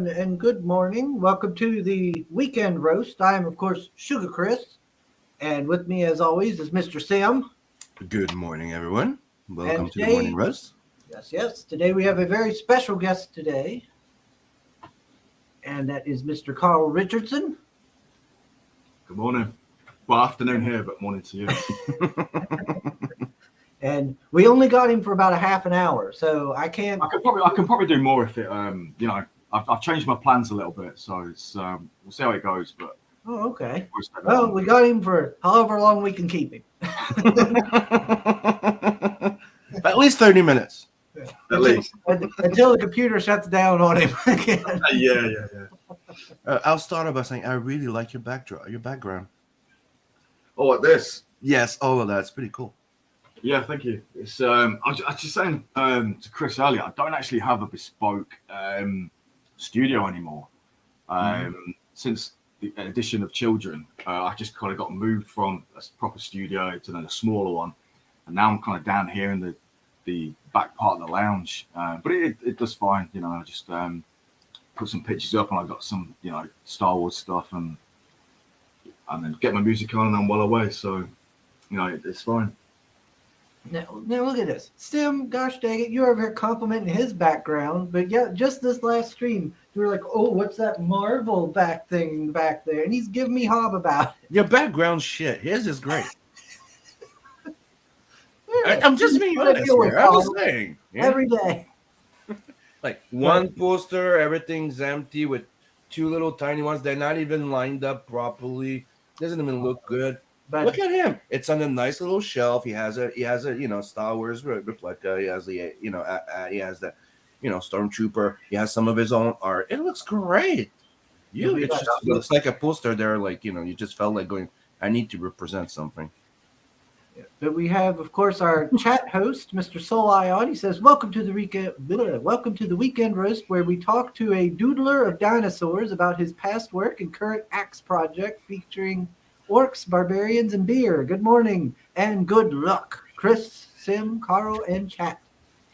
and good morning. Welcome to the weekend roast. I am, of course, Sugar Chris, and with me, as always, is Mr. Sam. Good morning, everyone. And Welcome to the morning today, roast. yes, today we have a very special guest today, and that is Mr. Karl Richardson. Good morning. Well, afternoon here, but morning to you. And we only got him for about a half an hour, so I can't. I can probably do more if it. I've changed my plans a little bit, so it's we'll see how it goes. But Oh, okay. Well, we got him for however long we can keep him. At least 30 minutes. At least. Until the computer shuts down on him again. Yeah. I'll start by saying I really like your background. Oh, like this? Yes, all of that's pretty cool. Yeah, thank you. It's I was just saying to Chris earlier, I don't actually have a bespoke studio anymore. Since the addition of children, I just kind of got moved from a proper studio to then a smaller one, and now I'm kind of down here in the back part of the lounge. But it does fine, you know. I just put some pictures up, and I got some, you know, Star Wars stuff, and then get my music on, and I'm well away. So, you know, it's fine. Now look at this. Sim, gosh dang it, you're over here complimenting his background, but yeah, just this last stream, you were like, oh, what's that Marvel back thing back there? And he's giving me hob about it. Your background shit. His is great. I'm just being honest here. I'm just saying. Yeah? Every day. Like one poster, everything's empty with two little tiny ones. They're not even lined up properly. Doesn't even look good. But look at him. It's on a nice little shelf. He has a Star Wars replica. He has the Stormtrooper. He has some of his own art. It looks great. It just looks like a poster there, like, you know, you just felt like going, I need to represent something. Yeah. But we have, of course, our chat host, Mr. Soul Ion. He says, welcome to the weekend roast, where we talk to a doodler of dinosaurs about his past work and current axe project featuring orcs, barbarians, and beer. Good morning and good luck, Chris, Sim, Carl, and chat.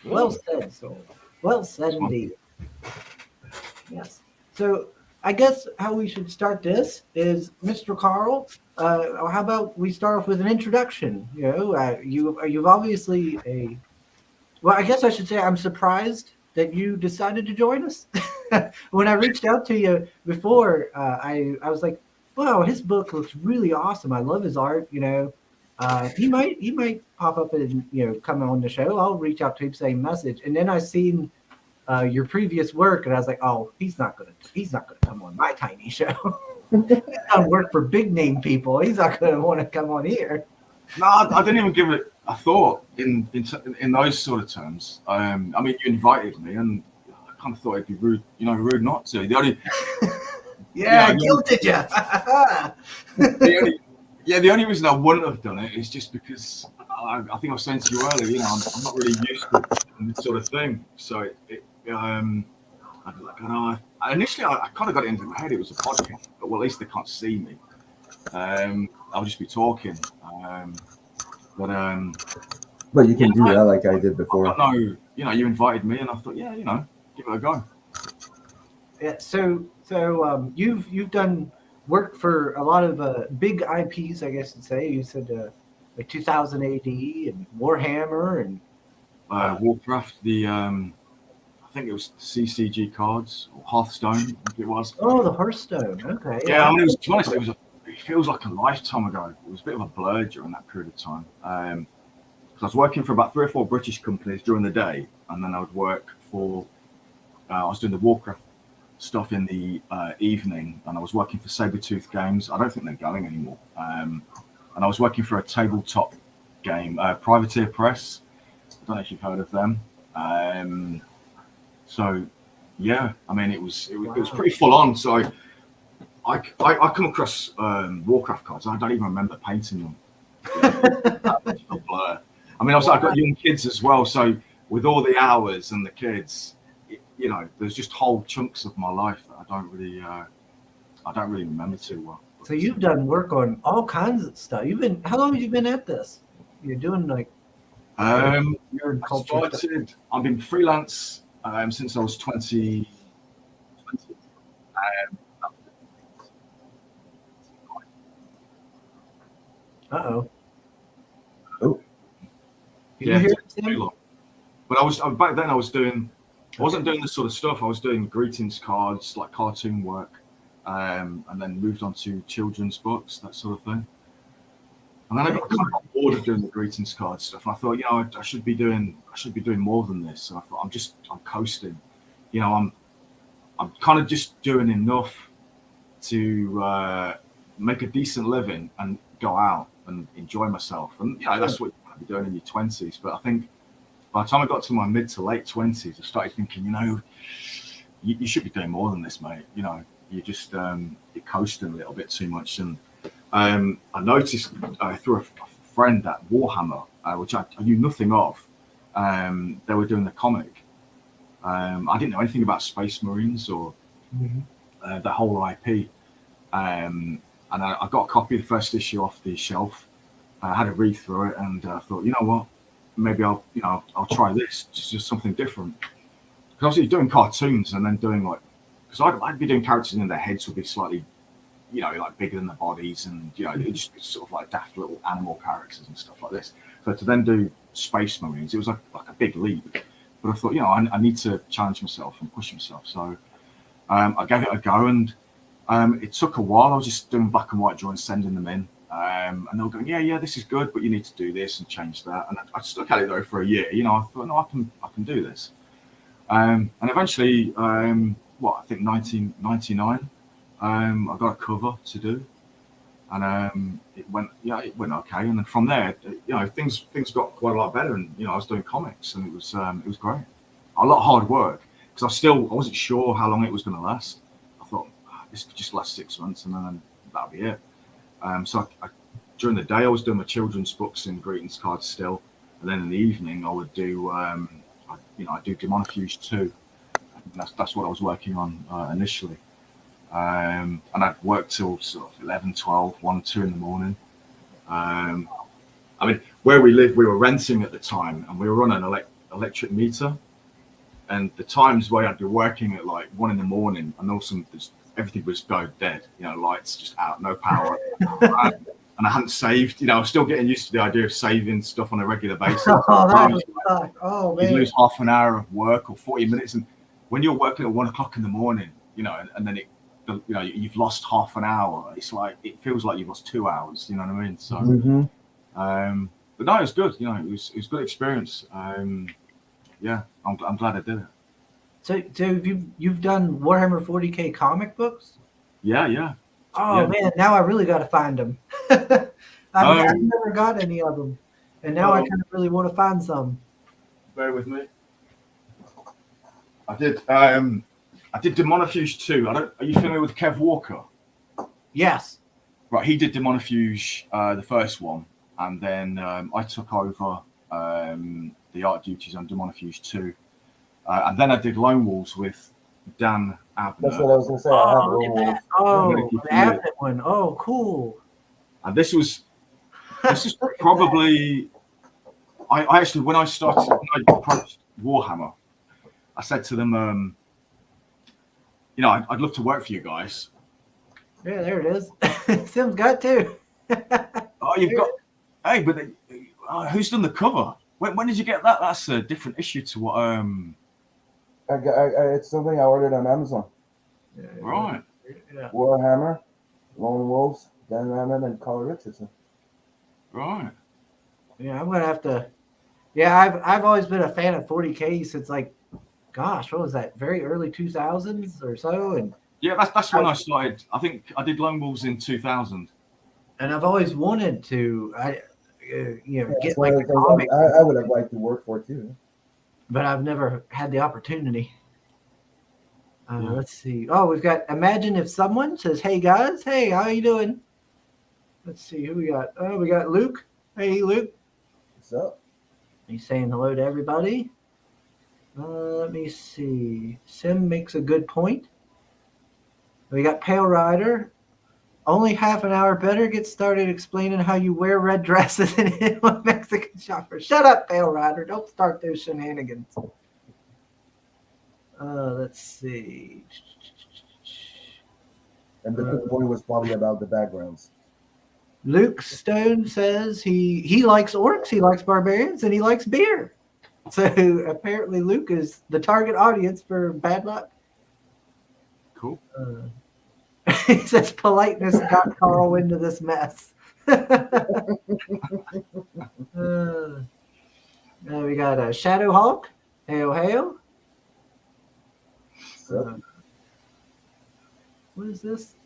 Well said, Soul. Well said indeed. Yes. So I guess how we should start this is, Mr. Carl, how about we start off with an introduction? You know, you've obviously I guess I should say I'm surprised that you decided to join us. When I reached out to you before, I was like, wow, his book looks really awesome. I love his art. You know, he might pop up and, you know, come on the show. I'll reach out to him, same message. And then I seen your previous work, and I was like, oh, he's not gonna come on my tiny show. He's done work for big name people. He's not gonna want to come on here. No, I didn't even give it a thought in those sort of terms. I mean, you invited me, and I kind of thought it'd be rude not to. The only I guilted you. The only reason I wouldn't have done it is just because I think I was saying to you earlier, you know, I'm not really used to this sort of thing. So initially I kind of got it into my head it was a podcast, but well, at least they can't see me. I'll just be talking. But you can do that like I did before. No, you know, you invited me, and I thought, yeah, you know, give it a go. Yeah. So you've done work for a lot of big IPs, I guess you'd say. You said like 2000 AD and Warhammer and Warcraft. I think it was CCG cards or Hearthstone. I think it was. Oh, the Hearthstone. Okay. Yeah, I mean, to be honest, it feels like a lifetime ago. It was a bit of a blur during that period of time. Because I was working for about 3 or 4 British companies during the day, and then I would work for. I was doing the Warcraft stuff in the evening, and I was working for Sabretooth Games. I don't think they're going anymore. And I was working for a tabletop game, Privateer Press. I don't know if you've heard of them. So yeah, I mean, it was pretty full on. So I come across Warcraft cards. I don't even remember painting them. That was a blur. I mean, I've got young kids as well. So with all the hours and the kids, you know, there's just whole chunks of my life that I don't really remember too well. So you've done work on all kinds of stuff. How long have you been at this? You're doing like nerd culture. I've been freelance since I was 20, Uh-oh. Oh. Can you hear it took him? too long. But back then I wasn't doing this sort of stuff. I was doing greetings cards, like cartoon work, and then moved on to children's books, that sort of thing. And then I got kind of bored of doing the greetings card stuff. And I thought, I should be doing more than this. And I thought, I'm coasting. I'm kind of just doing enough to make a decent living and go out and enjoy myself. And that's what you want to be doing in your 20s. But I think by the time I got to my mid to late 20s, I started thinking, you should be doing more than this, mate. You're just you're coasting a little bit too much. And I noticed through a friend at Warhammer, which I knew nothing of. They were doing the comic. I didn't know anything about Space Marines or the whole IP. And I got a copy of the first issue off the shelf. I had a read through it, and I thought, you know what, maybe I'll try this. It's just something different. Because obviously doing cartoons and then doing because I'd be doing characters and their heads would be slightly, like bigger than the bodies, and it'd just be sort of like daft little animal characters and stuff like this. So to then do Space Marines, it was like a big leap. But I thought, I need to challenge myself and push myself. So I gave it a go, and it took a while. I was just doing black and white drawings, sending them in, and they were going, yeah, this is good, but you need to do this and change that. And I stuck at it though for a year. I thought, no, I can do this. And eventually, I think 1999, I got a cover to do, and it went okay. And then from there, things got quite a lot better. And I was doing comics, and it was great. A lot of hard work, because I wasn't sure how long it was going to last. I thought this could just last 6 months, and then that'll be it. So during the day, I was doing my children's books and greetings cards still, and then in the evening, I would do I do Demonofuge 2. That's what I was working on initially. And I'd work till sort of 11, 12, 1, 2 in the morning. Where we lived, we were renting at the time, and we were on an electric meter. And the times where I'd be working at 1 in the morning, and also everything was go dead, lights just out, no power. And I hadn't saved, I was still getting used to the idea of saving stuff on a regular basis. Oh, man. You lose half an hour of work or 40 minutes. And when you're working at 1 o'clock in the morning, and then you've lost half an hour, it feels like you've lost 2 hours, you know what I mean? So, but no, it was good. It was a good experience. I'm glad I did it. So you've done Warhammer 40K comic books? Yeah. Oh man, now I really got to find them. I've never got any of them, and now I kind of really want to find some. Bear with me. I did Demonofuge 2. Are you familiar with Kev Walker? Yes. Right, he did Demonofuge, the first one, and then I took over the art duties on Demonofuge 2, and then I did Lone Wolves with Dan Abner. That's what I was going to say. I have Lone Wolf. The Abner one. Oh, cool. And this is probably I actually, when I approached Warhammer, I said to them, I'd love to work for you guys. Yeah, there it is. Sim's got two. Oh, you've got. Hey, but who's done the cover? When did you get that? That's a different issue to what. It's something I ordered on Amazon. Yeah, right. Yeah. Warhammer, Lone Wolves, Dan Raman, and Karl Richardson. Right. Yeah, I'm gonna have to. Yeah, I've always been a fan of 40K since gosh, what was that? Very early 2000s or so, and yeah, that's when I started. I think I did Lone Wolves in 2000. And I've always wanted to, get a comic. I would have liked to work for too, but I've never had the opportunity. Let's see. Oh, we've got. Imagine if someone says, "Hey guys, hey, how you doing?" Let's see who we got. Oh, we got Luke. Hey, Luke. What's up? He's saying hello to everybody. Let me see. Sim makes a good point. We got Pale Rider. Only half an hour better. Get started explaining how you wear red dresses and hit a Mexican shopper. Shut up, Pale Rider. Don't start those shenanigans. Let's see. And the good point was probably about the backgrounds. Luke Stone says he likes orcs, he likes barbarians, and he likes beer. So apparently Luke is the target audience for bad luck. Cool. He says politeness got Carl into this mess. Now we got a Shadow Hawk. Hail, hail. So, What is this?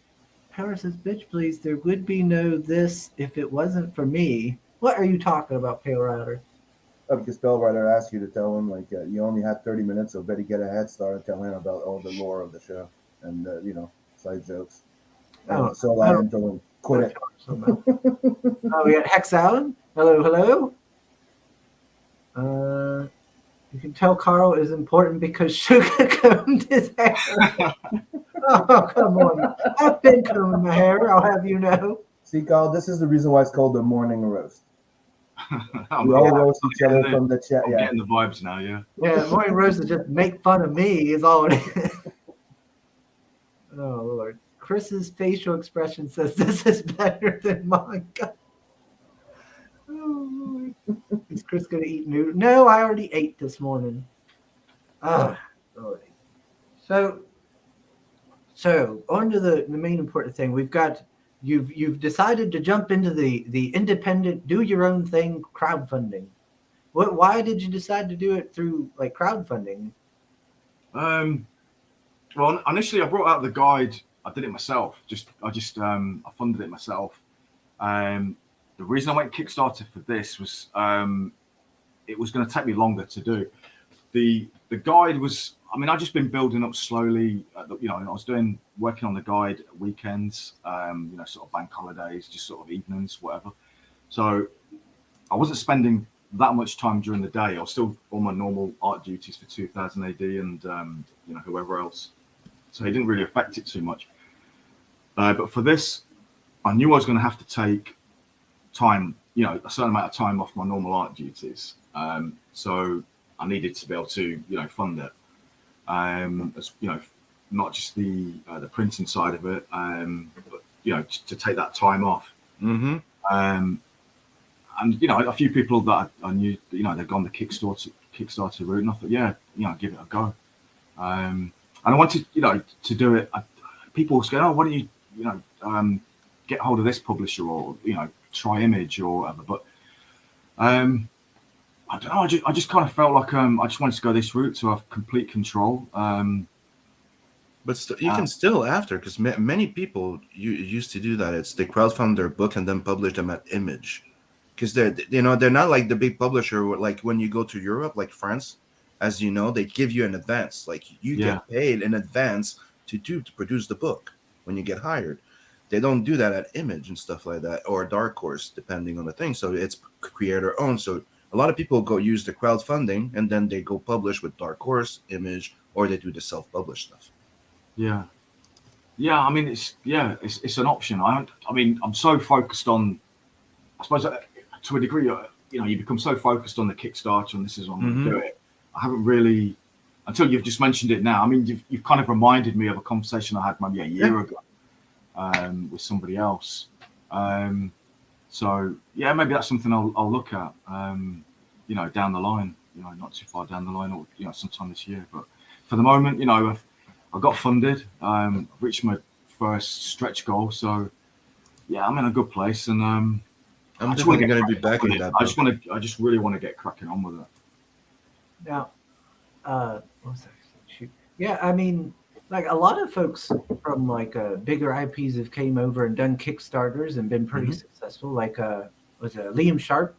Power says, bitch, please. There would be no this if it wasn't for me. What are you talking about, Pale Rider? because Spellwriter asked you to tell him, like, you only had 30 minutes, so better get a head start and tell him about all the lore of the show and, side jokes. Oh, So I am telling him, quit it. Oh, we got Hex Allen. Hello, hello. You can tell Carl is important because Sugar combed his hair. Oh, come on. I've been combing my hair, I'll have you know. See, Carl, this is the reason why it's called the morning roast. I'm We all roast each other getting from the chat. I'm Yeah. getting the vibes now, yeah. Yeah, Morning Rose is just make fun of me is all it is. Oh, Lord. Chris's facial expression says this is better than mine. God. Oh, Lord. Is Chris going to eat noodles? No, I already ate this morning. Ah, Lordy. So on to the main important thing. We've got you've decided to jump into the independent, do your own thing crowdfunding. Why did you decide to do it through like crowdfunding? Well, initially I brought out the guide. I did it myself. I funded it myself. The reason I went Kickstarter for this was it was going to take me longer to do. The guide was. I mean, I've just been building up slowly. I was working on the guide at weekends, sort of bank holidays, just sort of evenings, whatever. So I wasn't spending that much time during the day. I was still on my normal art duties for 2000 AD and whoever else. So it didn't really affect it too much. But for this, I knew I was going to have to take time, a certain amount of time off my normal art duties. So I needed to be able to, fund it. Not just the printing side of it, but to take that time off. Mm-hmm. And a few people that I knew, they'd gone the Kickstarter route, and I thought, give it a go. And I wanted, to do it. People was going, oh, why don't you, get hold of this publisher or try Image or whatever. But I don't know. I just kind of felt like I just wanted to go this route to have complete control. But you can still after, because many people used to do that. It's they crowdfund their book and then publish them at Image, because they're not like the big publisher. Like when you go to Europe, like France, as you know, they give you an advance. Like you get paid in advance to produce the book when you get hired. They don't do that at Image and stuff like that, or Dark Horse, depending on the thing. So it's creator owned. So a lot of people go use the crowdfunding and then they go publish with Dark Horse, Image, or they do the self-published stuff. Yeah. I mean, it's an option. I'm so focused on, I suppose, to a degree, you become so focused on the Kickstarter and this is when I'm going to do it. I haven't really, until you've just mentioned it now. I mean, you've kind of reminded me of a conversation I had maybe a year ago with somebody else. So maybe that's something I'll look at, down the line, not too far down the line, or sometime this year. But for the moment, I got funded, reached my first stretch goal, so I'm in a good place, and I'm definitely going to be back in that. I just really want to get cracking on with it. Now, what was that? Shoot. Yeah, I mean, like a lot of folks from like bigger IPs have came over and done Kickstarters and been pretty successful. Like, was it Liam Sharp?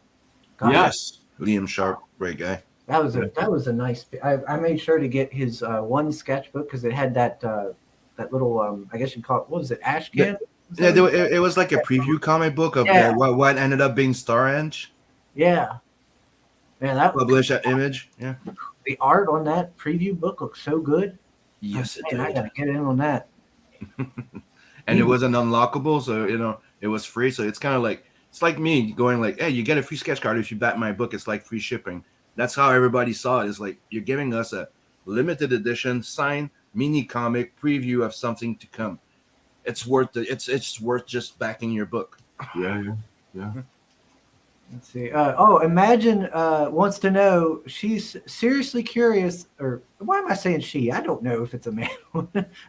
Gosh, yes, Liam Sharp, great guy. That was a nice. I made sure to get his one sketchbook because it had that little I guess you'd call it, what was it, ash can? It was like a preview comic book of what ended up being Star Edge. Yeah, man, that published at Image. Yeah, the art on that preview book looks so good. Yes, it did. I gotta get in on that. And it wasn't unlockable, so it was free. So it's kind of like me going like, hey, you get a free sketch card if you back my book. It's like free shipping. That's how everybody saw it. It's like you're giving us a limited edition signed mini comic preview of something to come. it's worth it. It's worth just backing your book. Yeah. Let's see. Imagine wants to know. She's seriously curious, or why am I saying she? I don't know if it's a man.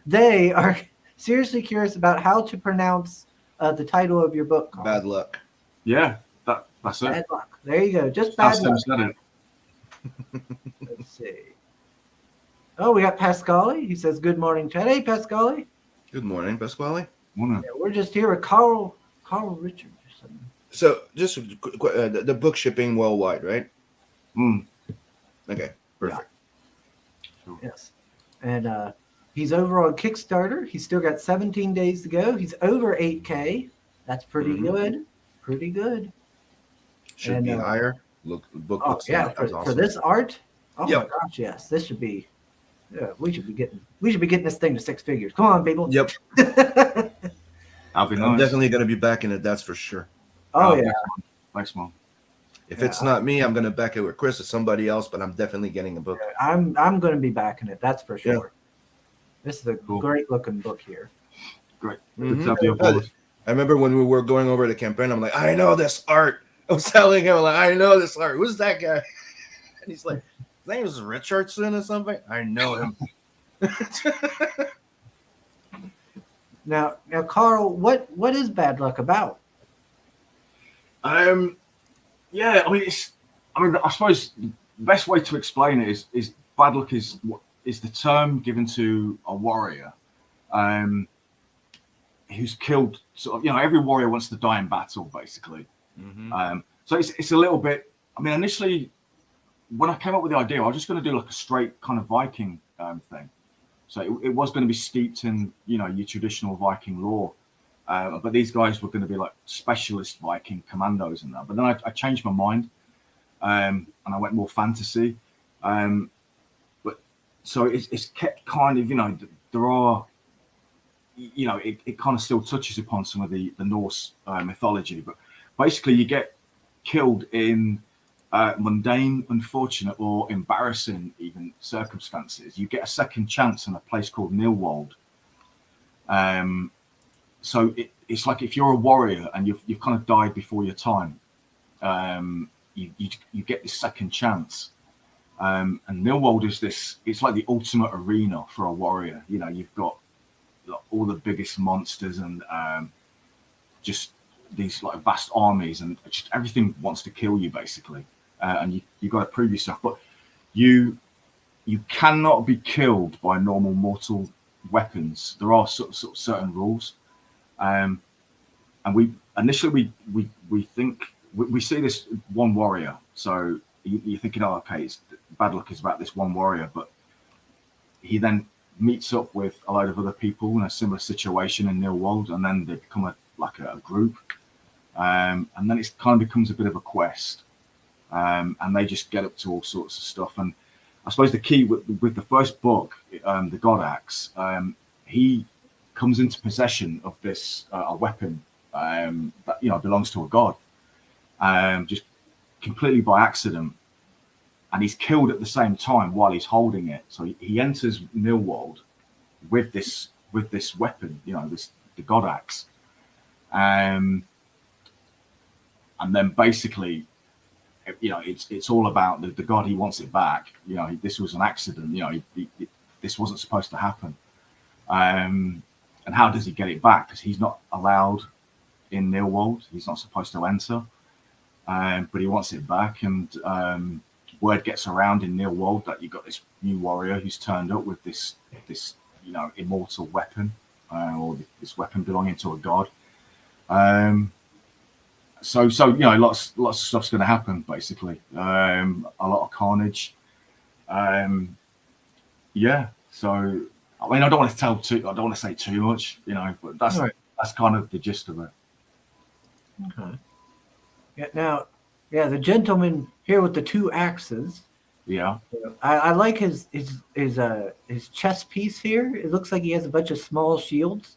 They are seriously curious about how to pronounce the title of your book. Carl. Bad luck. Yeah, that's it. Bad luck. There you go. Just bad That's luck. said it. Let's see. Oh, we got Pascali. He says, "Good morning, Chad." Hey, Pascali. Good morning, Pasquale. Wanna- Yeah, we're just here with Karl Richardson. So, just the book shipping worldwide, right? Mm. Okay, perfect. Yes. And he's over on Kickstarter. He's still got 17 days to go. He's over 8K. That's pretty Mhm. good. Pretty good. Should And, be higher. Book Oh, looks yeah. like For, that's for awesome. this art, oh Yep. my gosh, yes. This should be, yeah, we should be getting this thing to 6 figures. Come on, people. Yep, That'll be I'm nice. definitely gonna be backing it. That's for sure. Oh, yeah. Thanks, man. If Yeah. it's not me, I'm gonna back it with Chris or somebody else. But I'm definitely getting a book. I'm going to be backing it. That's for sure. Yeah. This is a Cool. great looking book here. Great. Mhm. Good to have you aboard. I remember when we were going over the campaign. I'm like, I know this art. I was telling him, like, I know this art. Who's that guy? And he's like, his name is Richardson or something. I know him. Now, Carl, what is bad luck about? Yeah, I suppose the best way to explain it is bad luck is the term given to a warrior, who's killed. Sort of, every warrior wants to die in battle, basically. Mhm. So it's a little bit. I mean, initially, when I came up with the idea, I was just going to do like a straight kind of Viking thing. So it was going to be steeped in your traditional Viking lore. But these guys were going to be like specialist Viking commandos and that. But then I changed my mind, and I went more fantasy. But so it's kept kind of, there are, it kind of still touches upon some of the Norse mythology. But basically, you get killed in mundane, unfortunate, or embarrassing even circumstances. You get a second chance in a place called Nilwald. So it's like if you're a warrior and you've kind of died before your time, you get this second chance. And Nilwald is this. It's like the ultimate arena for a warrior. You've got all the biggest monsters and just these like vast armies, and just everything wants to kill you basically. And you got to prove yourself, but you cannot be killed by normal mortal weapons. There are sort of certain rules. And we initially we think we see this one warrior. So you're thinking, oh, okay, bad luck is about this one warrior, but he then meets up with a load of other people in a similar situation in Nilwald, and then they become a group, and then it kind of becomes a bit of a quest, and they just get up to all sorts of stuff. And I suppose the key with the first book, the God Axe, he comes into possession of this a weapon that belongs to a god, just completely by accident, and he's killed at the same time while he's holding it. So he enters Nilwald with this weapon, the God Axe, and then basically, it's all about the god. He wants it back. This was an accident. This wasn't supposed to happen. And how does he get it back? Because he's not allowed in Nilwald. He's not supposed to enter. But he wants it back. And word gets around in Nilwald that you've got this new warrior who's turned up with this immortal weapon, or this weapon belonging to a god. So lots of stuff's going to happen basically. A lot of carnage. Yeah. So. I mean, I don't want to say too much, but that's kind of the gist of it. Okay. Yeah. Now, the gentleman here with the 2 axes. Yeah. I like his chest piece here. It looks like he has a bunch of small shields.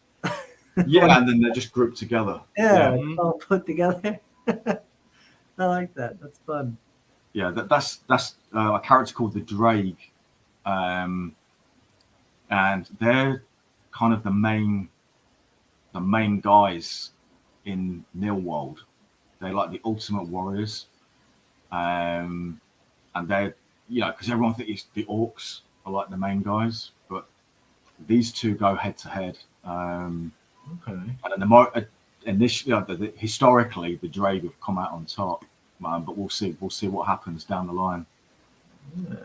Yeah, and then they're just grouped together. Yeah. All put together. I like that. That's fun. Yeah, that's a character called the Drake. And they're kind of the main the main guys in Nilwald. They're like the ultimate warriors, and they're because everyone thinks the orcs are like the main guys, but these two go head to head. Okay. And initially, historically, the Drake have come out on top, but we'll see what happens down the line. Yeah.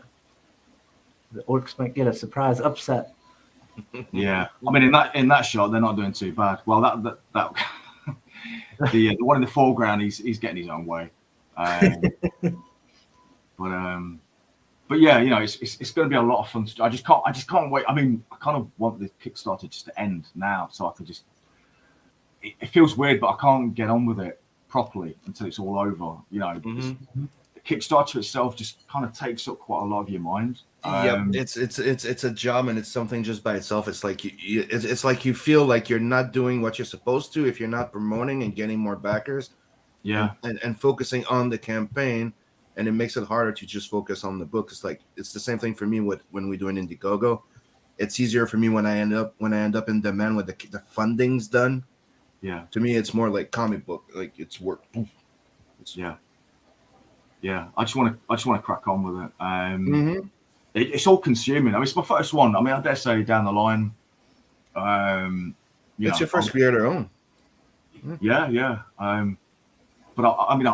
The orcs might get a surprise upset. Yeah, I mean in that shot they're not doing too bad. Well, that the one in the foreground, he's getting his own way. But yeah, it's going to be a lot of fun. I just can't wait. I mean, I kind of want the Kickstarter just to end now, so I could just. It feels weird, but I can't get on with it properly until it's all over. The Kickstarter itself just kind of takes up quite a lot of your mind. It's a job, and it's something just by itself. It's like it's like you feel like you're not doing what you're supposed to if you're not promoting and getting more backers. Yeah, and focusing on the campaign, and it makes it harder to just focus on the book. It's the same thing for me when we do an Indiegogo. It's easier for me when I end up in demand with the funding's done. Yeah, to me it's more like comic book, like it's work. Yeah. I just want to crack on with it. It's all consuming. I mean, it's my first one. I mean, I dare say down the line. It's your first creator own. Yeah. But I mean,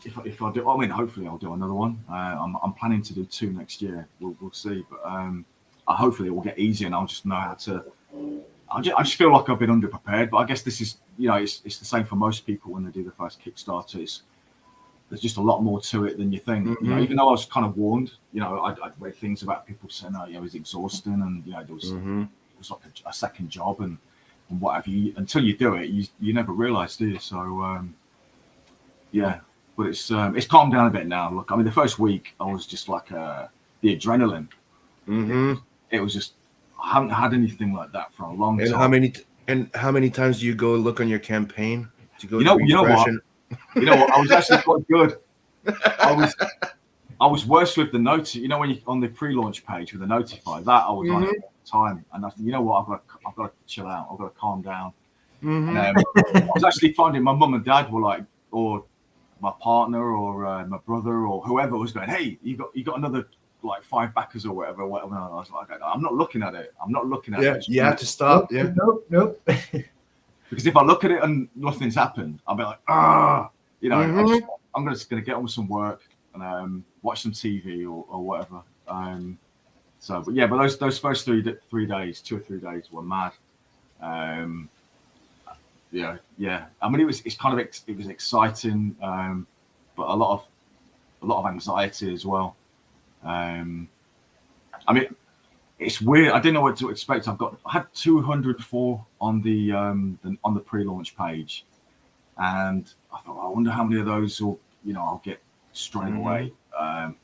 if I do, I mean, hopefully I'll do another one. I'm planning to do 2 next year. We'll see. But hopefully it will get easier, and I'll just know how to. I just feel like I've been underprepared. But I guess this is, it's the same for most people when they do the first Kickstarter. There's just a lot more to it than you think. Even though I was kind of warned, I'd read things about people saying, it was exhausting, and there was it was like a second job and what have you. Until you do it, you never realise, do you? So yeah, but it's calmed down a bit now. Look, I mean, the first week I was just like the adrenaline. It was just, I haven't had anything like that for a long time. How many times do you go look on your campaign to go? You know what? I was actually quite good. I was worse with the notice. When you on the pre-launch page with the notify, that I was on it all the time, and I think, what, I've got to chill out. I've got to calm down. And, I was actually finding my mum and dad were like, or my partner, or my brother, or whoever was going, "Hey, you got another like 5 backers or whatever." And I was like, "I'm not looking at it. I'm not looking at it." You have to stop. Nope. Because if I look at it and nothing's happened, I'll be like, I'm just going to get on with some work and watch some TV or whatever. But those first 3 days, 2 or 3 days were mad. Yeah. I mean, it was exciting, but a lot of anxiety as well. I mean, it's weird. I didn't know what to expect. I had 204 on the pre-launch page, and I thought, I wonder how many of those I'll get straight away. And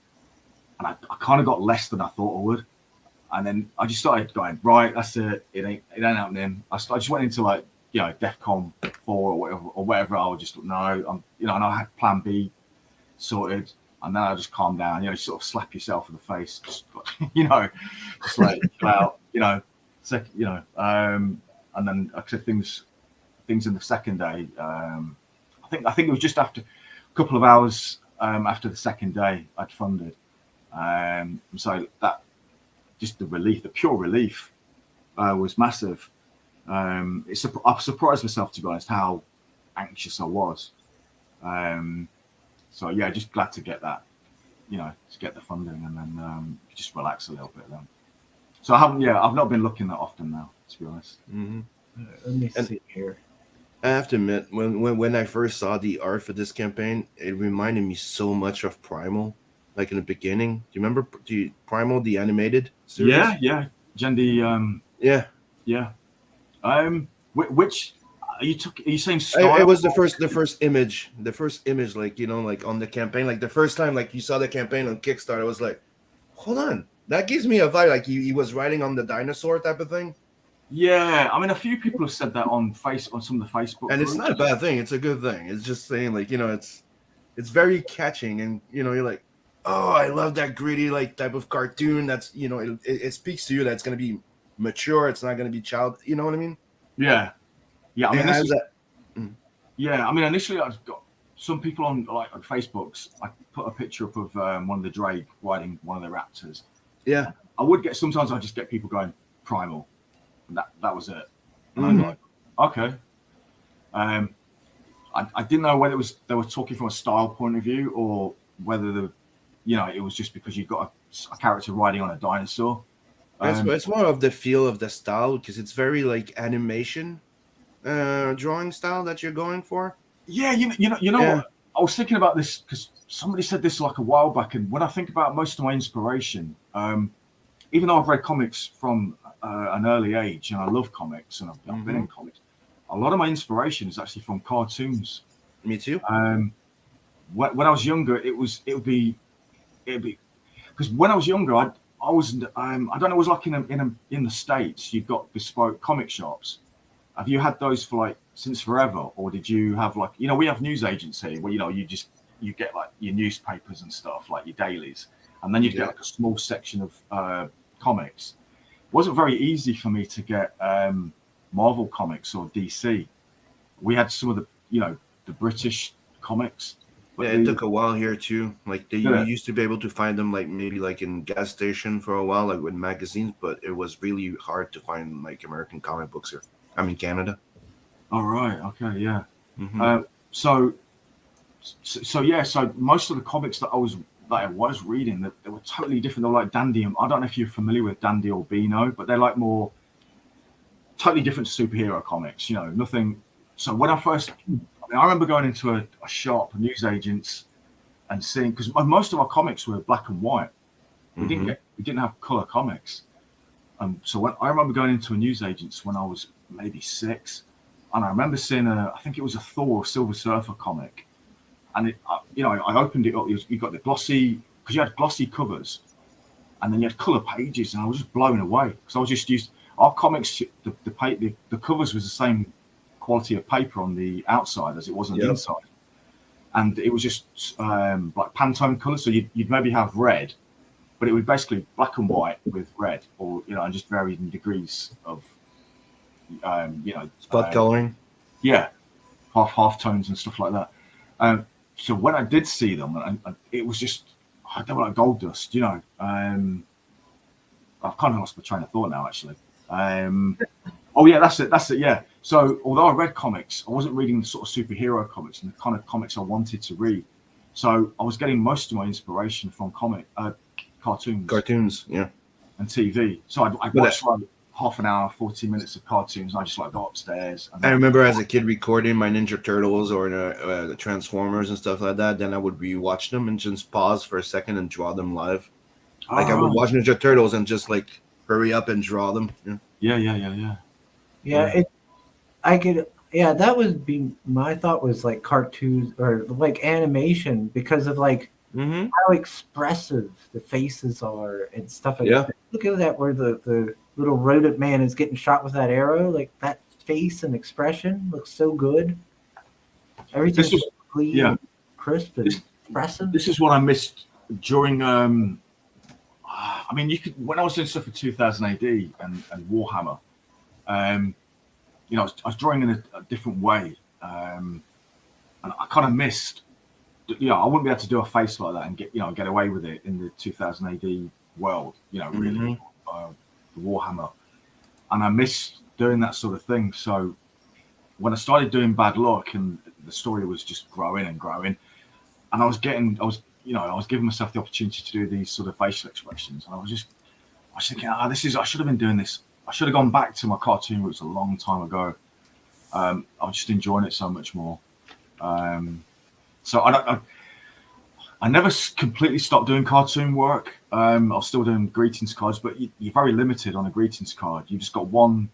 I kind of got less than I thought I would, and then I just started going, right, that's it. It ain't happening. I just went into like DEFCON 4 or whatever. I was just no, and I had Plan B sorted. And then I just calm down, you sort of slap yourself in the face, just like chill out, and then I said things in the second day. I think it was just after a couple of hours after the second day I'd funded, so that just the pure relief was massive. I surprised myself, to be honest, how anxious I was. So yeah, just glad to get that, to get the funding, and then just relax a little bit then. So I've not been looking that often now, to be honest. Let me see here. I have to admit, when I first saw the art for this campaign, it reminded me so much of Primal, like in the beginning. Do you remember Primal, the animated series? Yeah. Jendi, yeah. Which are you saying style? It was the first image, like like on the campaign, like the first time like you saw the campaign on Kickstarter, I was like, hold on, that gives me a vibe like he was riding on the dinosaur type of thing. Yeah, I mean, a few people have said that on some of the Facebook and groups. It's not a bad thing, it's a good thing. It's just saying like it's very catching, and you're like, oh, I love that gritty like type of cartoon that's it speaks to you that it's going to be mature, it's not going to be child, you know what I mean? Yeah. Yeah, I It mean, has that. yeah, I mean, initially I've got some people on Facebooks. I put a picture up of one of the Drake riding one of the Raptors. Yeah. I would get sometimes I just get people going primal, and that was it. And I'm Mhm. like, okay. I didn't know whether they were talking from a style point of view or whether it was just because you've got a character riding on a dinosaur. It's more of the feel of the style because it's very like animation drawing style that you're going for. Yeah, you know Yeah. what? I was thinking about this because somebody said this like a while back, and when I think about most of my inspiration, even though I've read comics from an early age and I love comics and I've been in comics, a lot of my inspiration is actually from cartoons. Me too. When I was younger, it would be because when I was younger, I was I don't know, it was like in the States, you've got bespoke comic shops. Have you had those for like since forever, or did you have like we have news agents here where you get like your newspapers and stuff like your dailies, and then you get like a small section of comics. It wasn't very easy for me to get Marvel comics or DC. We had some of the British comics. Yeah, it took a while here too. Like you Yeah. used to be able to find them like maybe like in gas station for a while, like with magazines, but it was really hard to find like American comic books here. I mean Canada. All right. Okay. Yeah. Mm-hmm. So yeah. So most of the comics that I was reading, that they were totally different. They were like Dandy. I don't know if you're familiar with Dandy or Beano, but they're like more totally different superhero comics. Nothing. So when I remember going into a shop, a newsagent's, and seeing, because most of our comics were black and white. We didn't have color comics. So when I remember going into a newsagent's when I was maybe 6, and I remember seeing I think it was a Thor or Silver Surfer comic, and I opened it up. You got the glossy, because you had glossy covers, and then you had color pages, and I was just blown away because I was just used our comics. The covers was the same quality of paper on the outside as it was on the inside, and it was just like Pantone colors. So you'd maybe have red, but it was basically black and white with red, or and just varying degrees of spot coloring. Yeah, half tones and stuff like that. So when I did see them, and it was just they were like gold dust. I've kind of lost my train of thought now, actually. Oh yeah, that's it. Yeah. So although I read comics, I wasn't reading the sort of superhero comics and the kind of comics I wanted to read. So I was getting most of my inspiration from cartoons, yeah, and TV. So I'd watch like half an hour, 40 minutes of cartoons, and I just like go upstairs. And I remember as a kid recording my Ninja Turtles or the Transformers and stuff like that. Then I would rewatch them and just pause for a second and draw them live. Like I would watch Ninja Turtles and just like hurry up and draw them. Yeah, that would be my thought, was like cartoons or like animation, because of like how expressive the faces are and stuff like that. Look at that, where the little rodent man is getting shot with that arrow. Like that face and expression looks so good. Everything's clean, and crisp, and expressive. This is what I missed during. I mean, when I was doing stuff for 2000 AD and Warhammer. I was drawing in a different way, and I kind of missed. I wouldn't be able to do a face like that and get away with it in the 2000 AD world. Really, the Warhammer, and I missed doing that sort of thing. So when I started doing Bad Luck, and the story was just growing and growing, and I was giving myself the opportunity to do these sort of facial expressions, and I was thinking, I should have been doing this. I should have gone back to my cartoon roots a long time ago. I was just enjoying it so much more. So I never completely stopped doing cartoon work. I was still doing greetings cards, but you're very limited on a greetings card. You just got one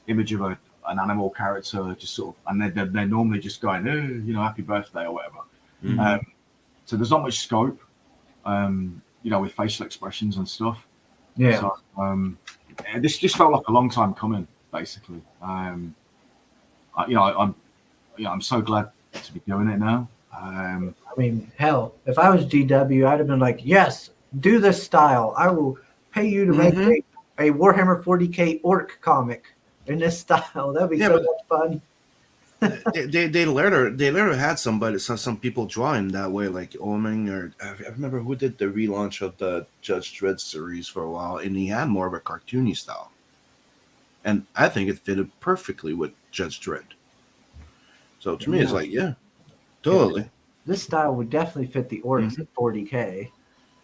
image of an animal character, just sort of, and they're normally just going, happy birthday or whatever. So there's not much scope, with facial expressions and stuff. Yeah. So, this just felt like a long time coming, basically. I'm so glad to be doing it now. I mean, hell, if I was GW, I'd have been like, yes, do this style. I will pay you to make a Warhammer 40K orc comic in this style. That'd be so much fun. they later had some people draw him that way, like Omen, or I remember who did the relaunch of the Judge Dredd series for a while, and he had more of a cartoony style, and I think it fitted perfectly with Judge Dredd. So to me, it's like, yeah, totally. This style would definitely fit the orcs at 40K.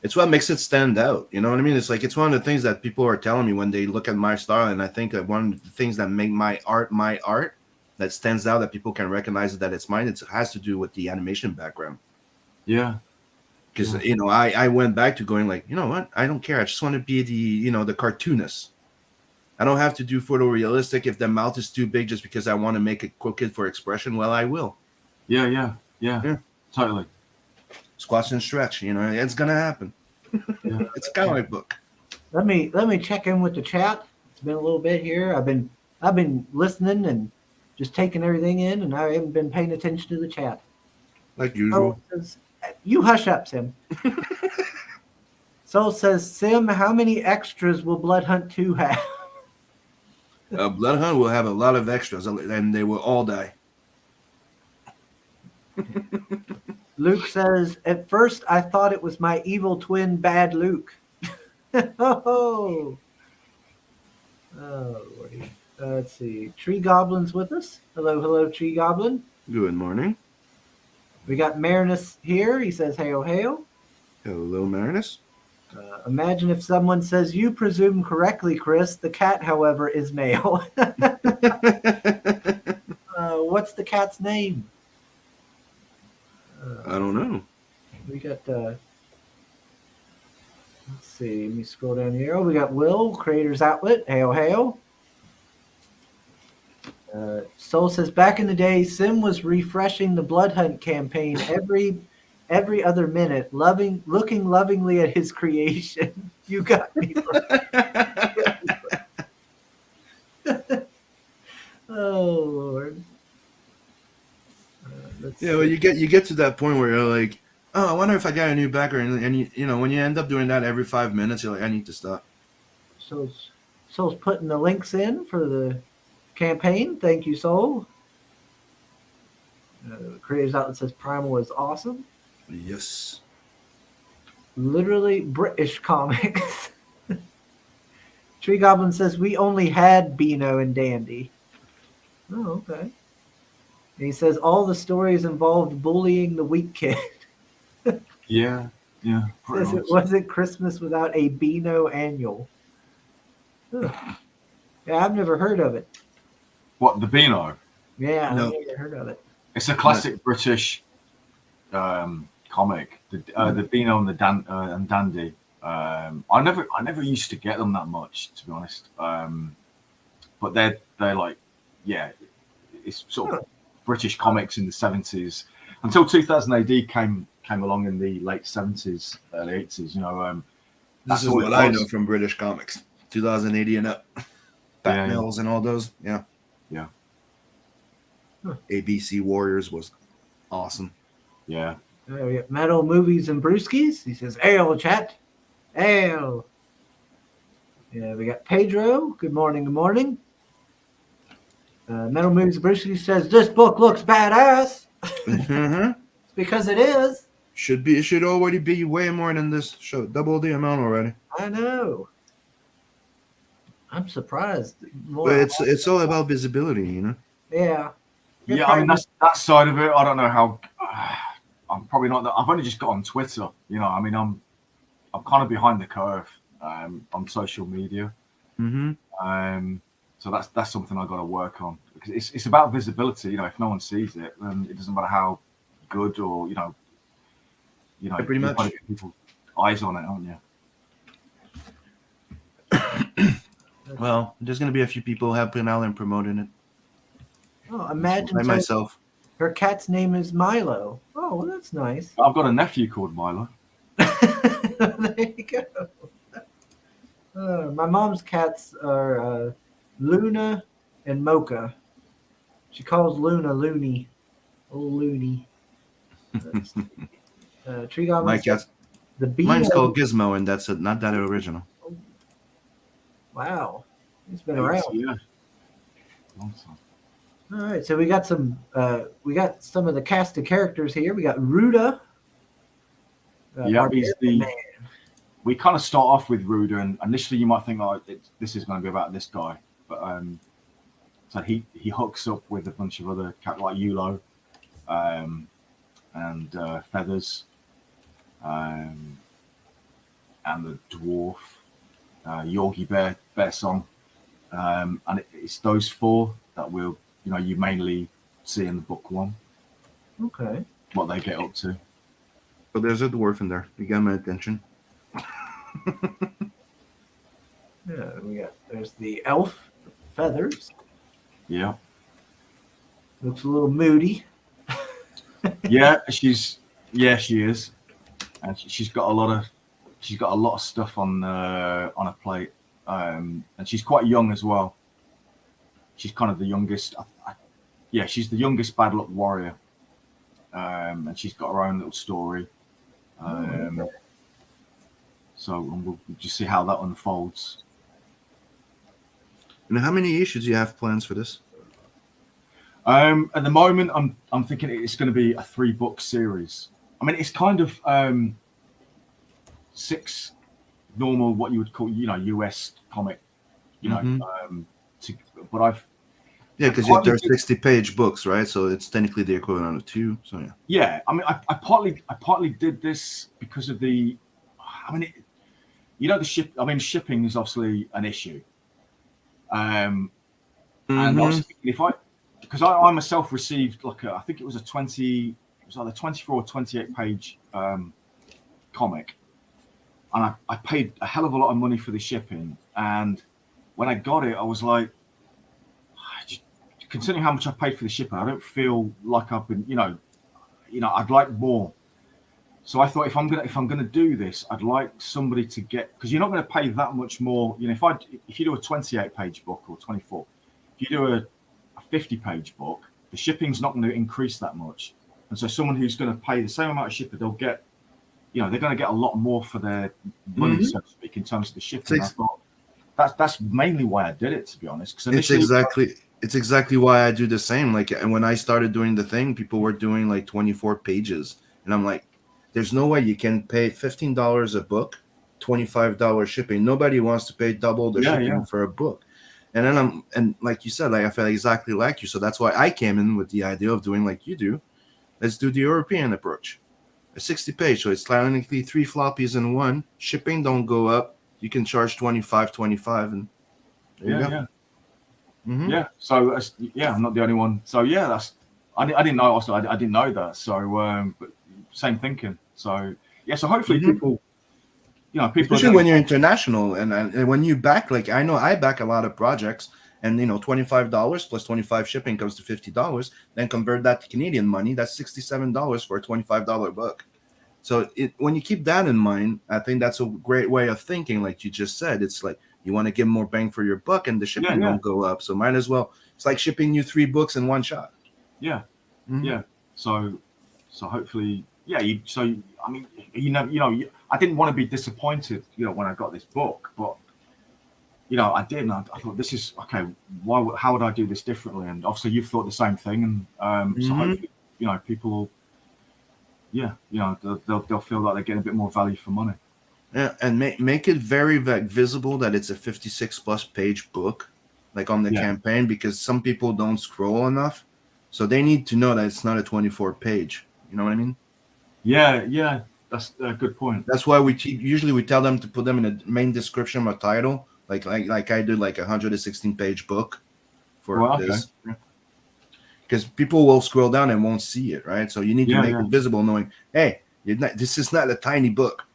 It's what makes it stand out. You know what I mean? It's like, it's one of the things that people are telling me when they look at my style, and I think that one of the things that make my art, that stands out, that people can recognize that it's mine, it has to do with the animation background. Yeah. Because, I went back to going like, you know what? I don't care. I just want to be the cartoonist. I don't have to do photorealistic. If the mouth is too big just because I want to make it crooked for expression, well, I will. Yeah. Totally. Squash and stretch, it's going to happen. Yeah. It's a comic book. Let me check in with the chat. It's been a little bit here. I've been listening and just taking everything in, and I haven't been paying attention to the chat. Like usual. You hush up, Sim. Soul says, Sim, how many extras will Blood Hunt 2 have? Blood Hunt will have a lot of extras, and they will all die. Luke says, at first I thought it was my evil twin, Bad Luke. Oh, Lordy. Let's see. Tree Goblin's with us. Hello, Tree Goblin. Good morning. We got Marinus here. He says, hail, hail. Hello, Marinus. Imagine if someone says, you presume correctly, Chris. The cat, however, is male. What's the cat's name? I don't know. We got, let's see. Let me scroll down here. Oh, we got Will, Creators Outlet. Hail, hail. Soul says, back in the day, Sim was refreshing the Blood Hunt campaign every other minute, looking lovingly at his creation. You got me. Oh Lord. Well, you get to that point where you're like, oh, I wonder if I got a new background, and when you end up doing that every 5 minutes, you're like, I need to stop. Soul's putting the links in for the campaign. Thank you, Soul. Creators Outlet says Primal is awesome. Yes. Literally British comics. Tree Goblin says we only had Beano and Dandy. Oh, okay. And he says all the stories involved bullying the weak kid. Yeah. Says it wasn't Christmas without a Beano annual. Huh. Yeah, I've never heard of it. What, the Beano? Yeah, No. I've never heard of it. It's a classic British comic. The Beano and the Dandy. I never used to get them that much, to be honest. But they're like, yeah, it's sort of British comics in the 70s until 2000 AD came along in the late 70s, early 80s. This is what I know from British comics. 2080 and up. Bat Mills and all those. Yeah. Huh. ABC Warriors was awesome. Yeah. We got Metal Movies and Brewskis. He says, ale, chat. Ale. Yeah, we got Pedro. Good morning. Metal Movies and Brewskis says, this book looks badass. Mm-hmm. It's because it is. It should already be way more than this show. Double the amount already. I know. I'm surprised. But it's all about visibility, Yeah. Yeah, I mean, that side of it, I don't know how. I'm probably not that. I've only just got on Twitter. I mean, I'm kind of behind the curve on social media. Mm-hmm. So that's something I got to work on, because it's about visibility. If no one sees it, then it doesn't matter how good or pretty much. You've got to get people's eyes on it, haven't you? Well, there's going to be a few people helping out and promoting it. Oh, imagine Like myself. Her cat's name is Milo. Oh, well, that's nice. I've got a nephew called Milo. There you go. My mom's cats are Luna and Mocha. She calls Luna Looney. Oh, Looney. Tree Goblin. My cat's. Mine's called Gizmo, and that's it. Not that original. Wow. He's been around. Yeah. Long time. All right, so we got some of the cast of characters here. We got Ruda. Yeah, he's the. Man. We kind of start off with Ruda, and initially you might think, oh, this is going to be about this guy, but so he hooks up with a bunch of other characters like Yulo, and Feathers, and the dwarf, Yorgi Bear Song, and it's those four that you mainly see in the book one. Okay. What they get up to. So there's a dwarf in there. You got my attention. Yeah, there's the elf, Feathers. Yeah. Looks a little moody. She is, and she's got a lot of stuff on a plate, and she's quite young as well. She's kind of the youngest. She's the youngest bad luck warrior, and she's got her own little story. So we'll just see how that unfolds. And how many issues do you have plans for this? At the moment, I'm thinking it's going to be a 3-book series. I mean, it's kind of 6 normal, what you would call, US comic, but I've. Yeah, because they're 60-page books, right? So it's technically the equivalent of 2. So yeah. Yeah, I mean, I partly did this because of the. I mean, shipping is obviously an issue. And obviously, because I myself received I think it was either 24 or 28 page comic, and I paid a hell of a lot of money for the shipping, and when I got it, I was like, considering how much I paid for the shipping, I don't feel like I've been, I'd like more. So I thought if I'm gonna do this, I'd like somebody to get, because you're not going to pay that much more. If you do a 28-page book or 24, if you do a 50-page book, the shipping's not going to increase that much. And so someone who's going to pay the same amount of shipping, they'll get, they're going to get a lot more for their money, so to speak, in terms of the shipping. I thought that's mainly why I did it, to be honest. Because it's exactly why I do the same. Like, and when I started doing the thing, people were doing like 24 pages, and I'm like, there's no way you can pay $15 a book, $25 shipping. Nobody wants to pay double the shipping for a book. And then and like you said, like I felt exactly like you. So that's why I came in with the idea of doing like you do. Let's do the European approach. A 60-page, so it's technically 3 floppies in one. Shipping don't go up. You can charge $25, and there you go. Yeah. Mm-hmm. Yeah. So I'm not the only one. So yeah, I didn't know. Also, I didn't know that. So but same thinking. So yeah. So hopefully people. Especially when you're international and when you back, like I know I back a lot of projects, and $25 plus 25 shipping comes to $50. Then convert that to Canadian money, that's $67 for a $25 book. So when you keep that in mind, I think that's a great way of thinking. Like you just said, it's like you want to get more bang for your buck, and the shipping don't go up. So might as well. It's like shipping you 3 books in one shot. Yeah, yeah. So hopefully, yeah. I didn't want to be disappointed, when I got this book, but I did. And I thought, this is okay. How would I do this differently? And obviously, you've thought the same thing, and so hopefully, people will. Yeah, they'll feel like they're getting a bit more value for money. Yeah, and make it very visible that it's a 56+ page book, like on the campaign, because some people don't scroll enough, so they need to know that it's not a 24 page. You know what I mean? Yeah, that's a good point. That's why usually we tell them to put them in the main description or title, like I did, like a 116-page book for this. Because people will scroll down and won't see it, right? So you need to make it visible, knowing, hey, this is not a tiny book.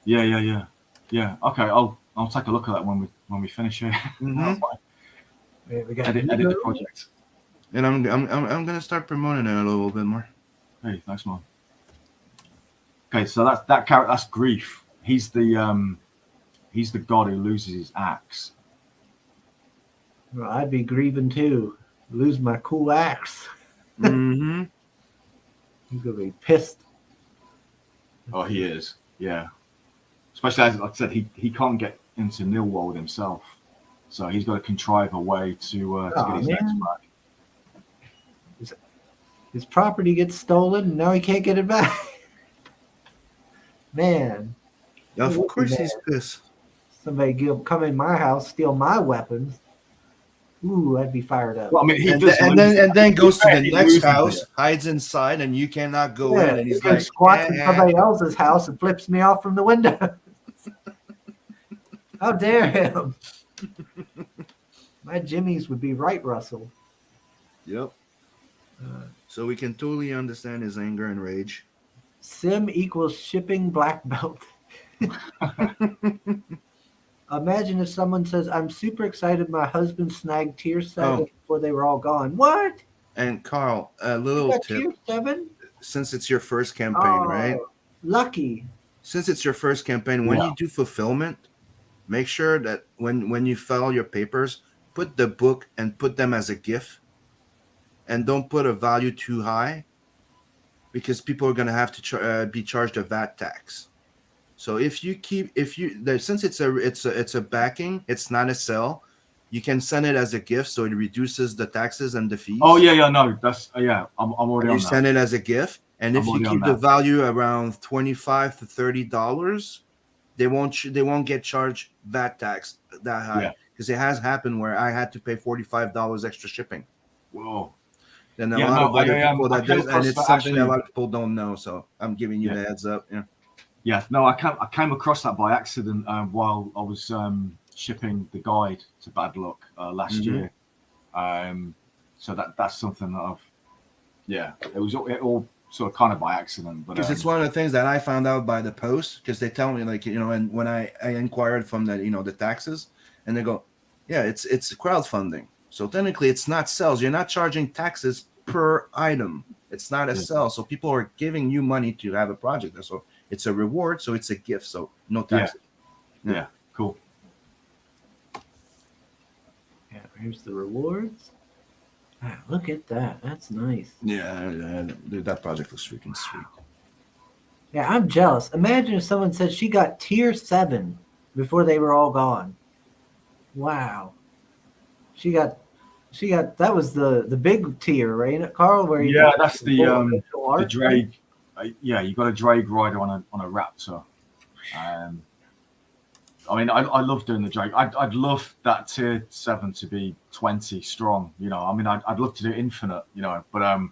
Yeah. Okay, I'll take a look at that when we finish here. We got edit the project. And I'm gonna start promoting it a little bit more. Hey, thanks, man. Okay, so that character, that's Grief. He's the god who loses his axe. Well, I'd be grieving too. Lose my cool axe. Mm-hmm. He's gonna be pissed. Oh, he is. Yeah. Especially as like I said, he can't get into Nilwold himself, so he's got to contrive a way to get his axe back. His property gets stolen, and now he can't get it back. Man, Of would be course mad. he's pissed. Somebody come in my house, steal my weapons. Ooh, I'd be fired up. Well, I mean, he And, does then goes to the he next loses house, it. hides inside, and you cannot go Yeah, in. And he he's goes like, squats in "Eh." somebody else's house and flips me off from the window. How dare him? My jimmies would be right, Russell. Yep. Uh, So we can totally understand his anger and rage. Sim equals shipping black belt. Imagine if someone says, "I'm super excited. My husband snagged tier 7 before they were all gone." What? And Carl, a You little got tip: tier 7? since it's your first campaign, right? Oh, lucky. Since it's your first campaign, when Yeah. you do fulfillment, make sure that when you file your papers, put the book and put them as a gift, and don't put a value too high, because people are going to have to be charged a VAT tax. So since it's a backing, it's not a sell. You can send it as a gift, so it reduces the taxes and the fees. Oh yeah, no, that's yeah. I'm already You on that. send it as a gift, and if I'm you already on keep the that. value around $25 to $30, they won't get charged VAT tax that high, Yeah. because it has happened where I had to pay $45 extra shipping. Whoa. And a Yeah, lot no, of other people I that came does, and across it's that something that a actually. lot of people don't know. So I'm giving you Yeah. the heads up. Yeah. Yeah, no, I came across that by accident while I was shipping the guide to Bad Luck last Mhm. year. So that's something that it all sort of kind of by accident, but Because it's one of the things that I found out by the post, because they tell me, like, and when I inquired from the taxes, and they go, yeah, it's crowdfunding, so technically it's not sales. You're not charging taxes per item. It's not a Yeah. sell. So people are giving you money to have a project. So it's a reward. So it's a gift. So no taxes. yeah, cool. Yeah, here's the rewards. Wow, look at that. That's nice. Yeah, dude, that project was freaking sweet. Yeah, I'm jealous. Imagine if someone said she got tier 7 before they were all gone. Wow. She got that was the big tier, right, Carl? Where you Yeah, that's the full official the art, drag. Yeah, you got a drag rider on a Raptor. I mean, I love doing the drag. I'd love that tier 7 to be 20 strong. I mean, I'd love to do infinite. But I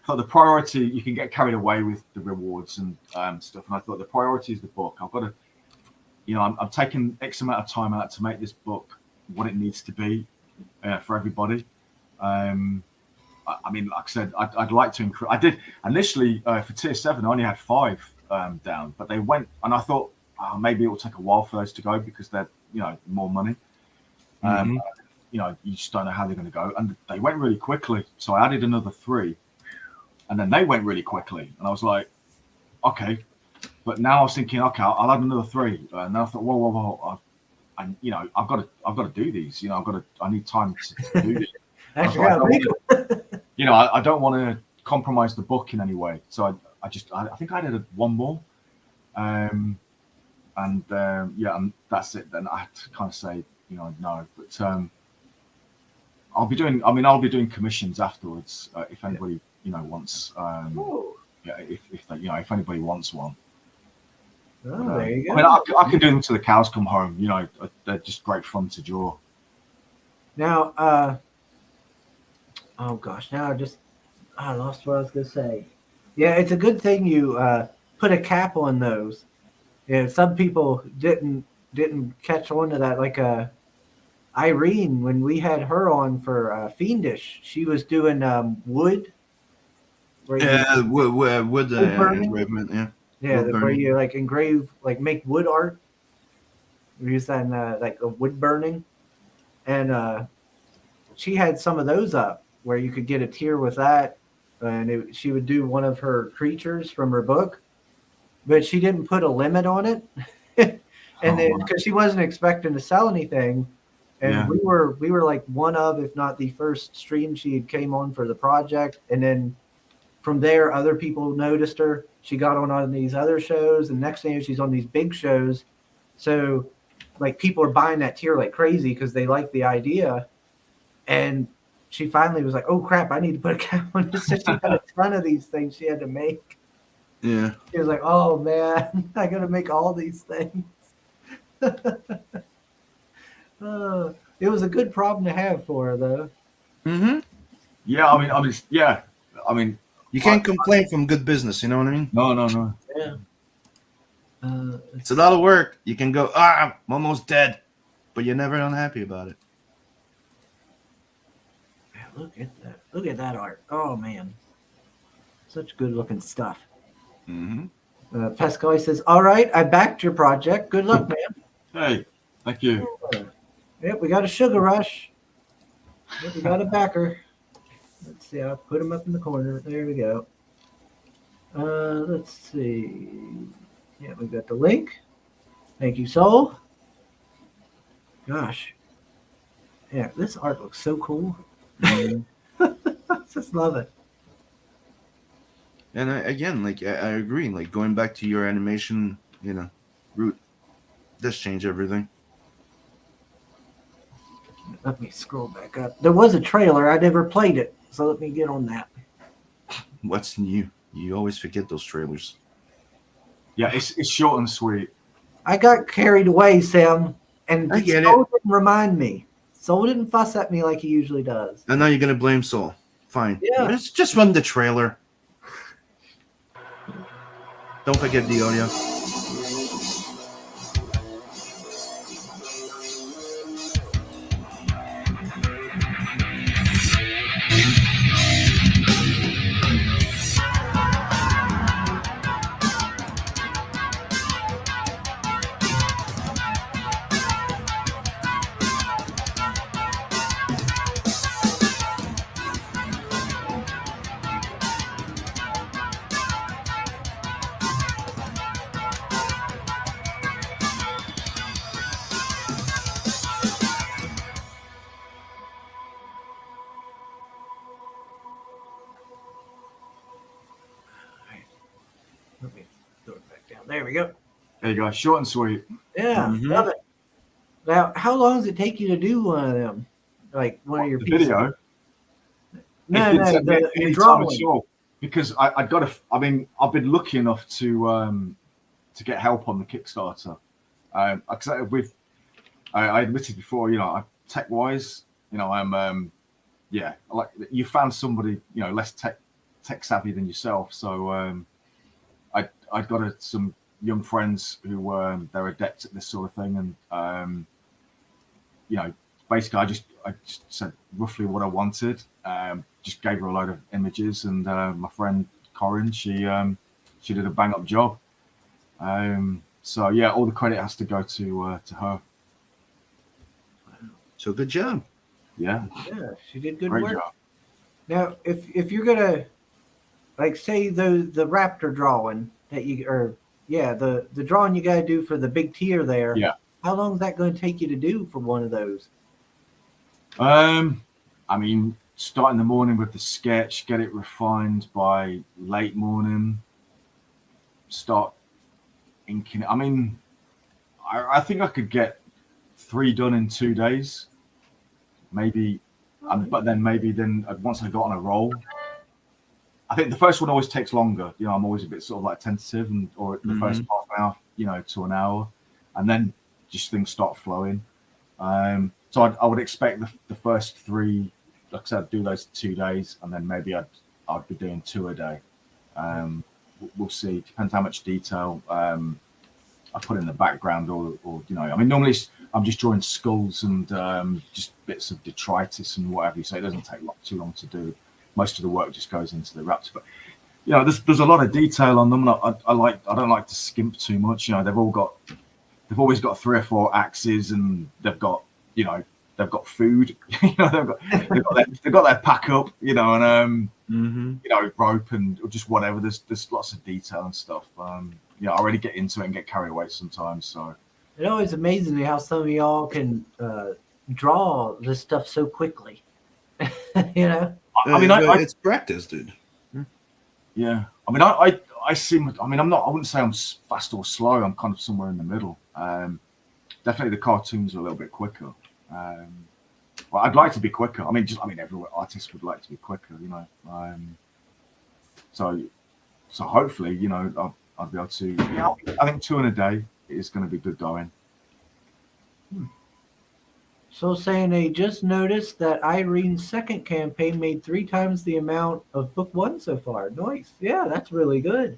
thought the priority, you can get carried away with the rewards and stuff, and I thought the priority is the book. I've got to, I'm taking X amount of time out to make this book what it needs to be for everybody. I mean, like I said, I'd like to increase. I did initially for tier 7, I only had 5 down, but they went, and I thought maybe it will take a while for those to go because they're more money. Mhm. You just don't know how they're going to go, and they went really quickly. So I added another 3, and then they went really quickly, and I was like, okay. But now I was thinking, okay, I'll add another 3, and then I thought, whoa, and I've got to do these. I need time to do this. That's I don't want to compromise the book in any way. So I think I added one more, and that's it. Then I had to kind of say, no. But I'll be doing commissions afterwards if anybody wants. If anybody wants one. Oh, there you go. I mean, I can do them till the cows come home. They're just great fun to draw. Now, oh gosh, now I lost what I was gonna say. Yeah, it's a good thing you put a cap on those. Yeah, some people didn't catch on to that. Like Irene, when we had her on for Fiendish, she was doing wood. Where you- Yeah, wood Wood burning? engravement. Yeah. yeah, wood where burning. you like engrave, like make wood art. We use that in like a wood burning, and she had some of those up where you could get a tier with that, and she would do one of her creatures from her book, but she didn't put a limit on it, and then because she wasn't expecting to sell anything, and Yeah. we were like one of, if not the first stream she came on for the project, and then from there other people noticed her. She got on these other shows, and next thing she's on these big shows, so like people are buying that tier like crazy because they like the idea. And she finally was like, "Oh crap, I need to put a cap on this." So she had a ton of these things she had to make. Yeah. She was like, "Oh man, I got to make all these things." It was a good problem to have for her, though. Mm-hmm. Yeah, I mean, You can't complain from good business. You know what I mean? no. Yeah. It's a lot of work. You can go, I'm almost dead, but you're never unhappy about it. Look at that! Look at that art! Oh man, such good looking stuff. Mm-hmm. Pascal says, "All right, I backed your project. Good luck, man." Hey, thank you. Yep, we got a sugar rush. Yep, we got a backer. Let's see. I'll put him up in the corner. There we go. Let's see. Yeah, we got the link. Thank you, Soul. Gosh. Yeah, this art looks so cool. I just love it. And I agree. Like going back to your animation, route, does change everything. Let me scroll back up. There was a trailer. I never played it, so let me get on that. What's new? You always forget those trailers. Yeah, it's short and sweet. I got carried away, Sam, and I get Soul didn't remind me. Soul didn't fuss at me like he usually does. And now you're gonna blame Soul. Fine. Yeah. Just run the trailer. Don't forget the audio. Let me throw it back down. There we go. There you go, short and sweet. Yeah, love it. Now, how long does it take you to do one of them? Like one of your The pieces? video. No, It didn't take me the any time drawing. at all, because I've been lucky enough to get help on the Kickstarter. Because I admitted before, tech wise, I'm like you found somebody less tech savvy than yourself. So I got some young friends who they're adept at this sort of thing, and basically I just said roughly what I wanted. Just gave her a load of images, and my friend Corinne, she did a bang up job. So yeah, all the credit has to go to her. So good job. Yeah, she did good great work. job. Now, if you're gonna like say the raptor drawing that the drawing you gotta do for the big tier there. Yeah. How long is that going to take you to do for one of those? I mean, start in the morning with the sketch, get it refined by late morning, start inking it. I mean, I think I could get 3 done in 2 days, maybe. But then once I got on a roll, I think the first one always takes longer. I'm always a bit sort of like tentative, or the first half an hour, to an hour, and then just things start flowing. So I would expect the first 3, like I said, I'd do those 2 days, and then maybe I'd be doing 2 a day. We'll see. Depends how much detail I put in the background, or I mean, normally I'm just drawing skulls and just bits of detritus and whatever, so it doesn't take too long to do. Most of the work just goes into the raptors, but there's a lot of detail on them. I don't like to skimp too much. They've always got 3 or 4 axes, and they've got food. they've got their pack up. And rope and just whatever. There's lots of detail and stuff. I already get into it and get carried away sometimes. So it always amazes me how some of y'all can draw this stuff so quickly. I mean, it's practice, dude. Yeah, I mean, I wouldn't say I'm fast or slow. I'm kind of somewhere in the middle. Definitely the cartoons are a little bit quicker. Well, I'd like to be quicker. I mean, every artist would like to be quicker, So hopefully, I'll be able to. I think 2 in a day is going to be good going. So saying they just noticed that Irene's second campaign made 3 times the amount of book 1 so far. Nice. Yeah, that's really good.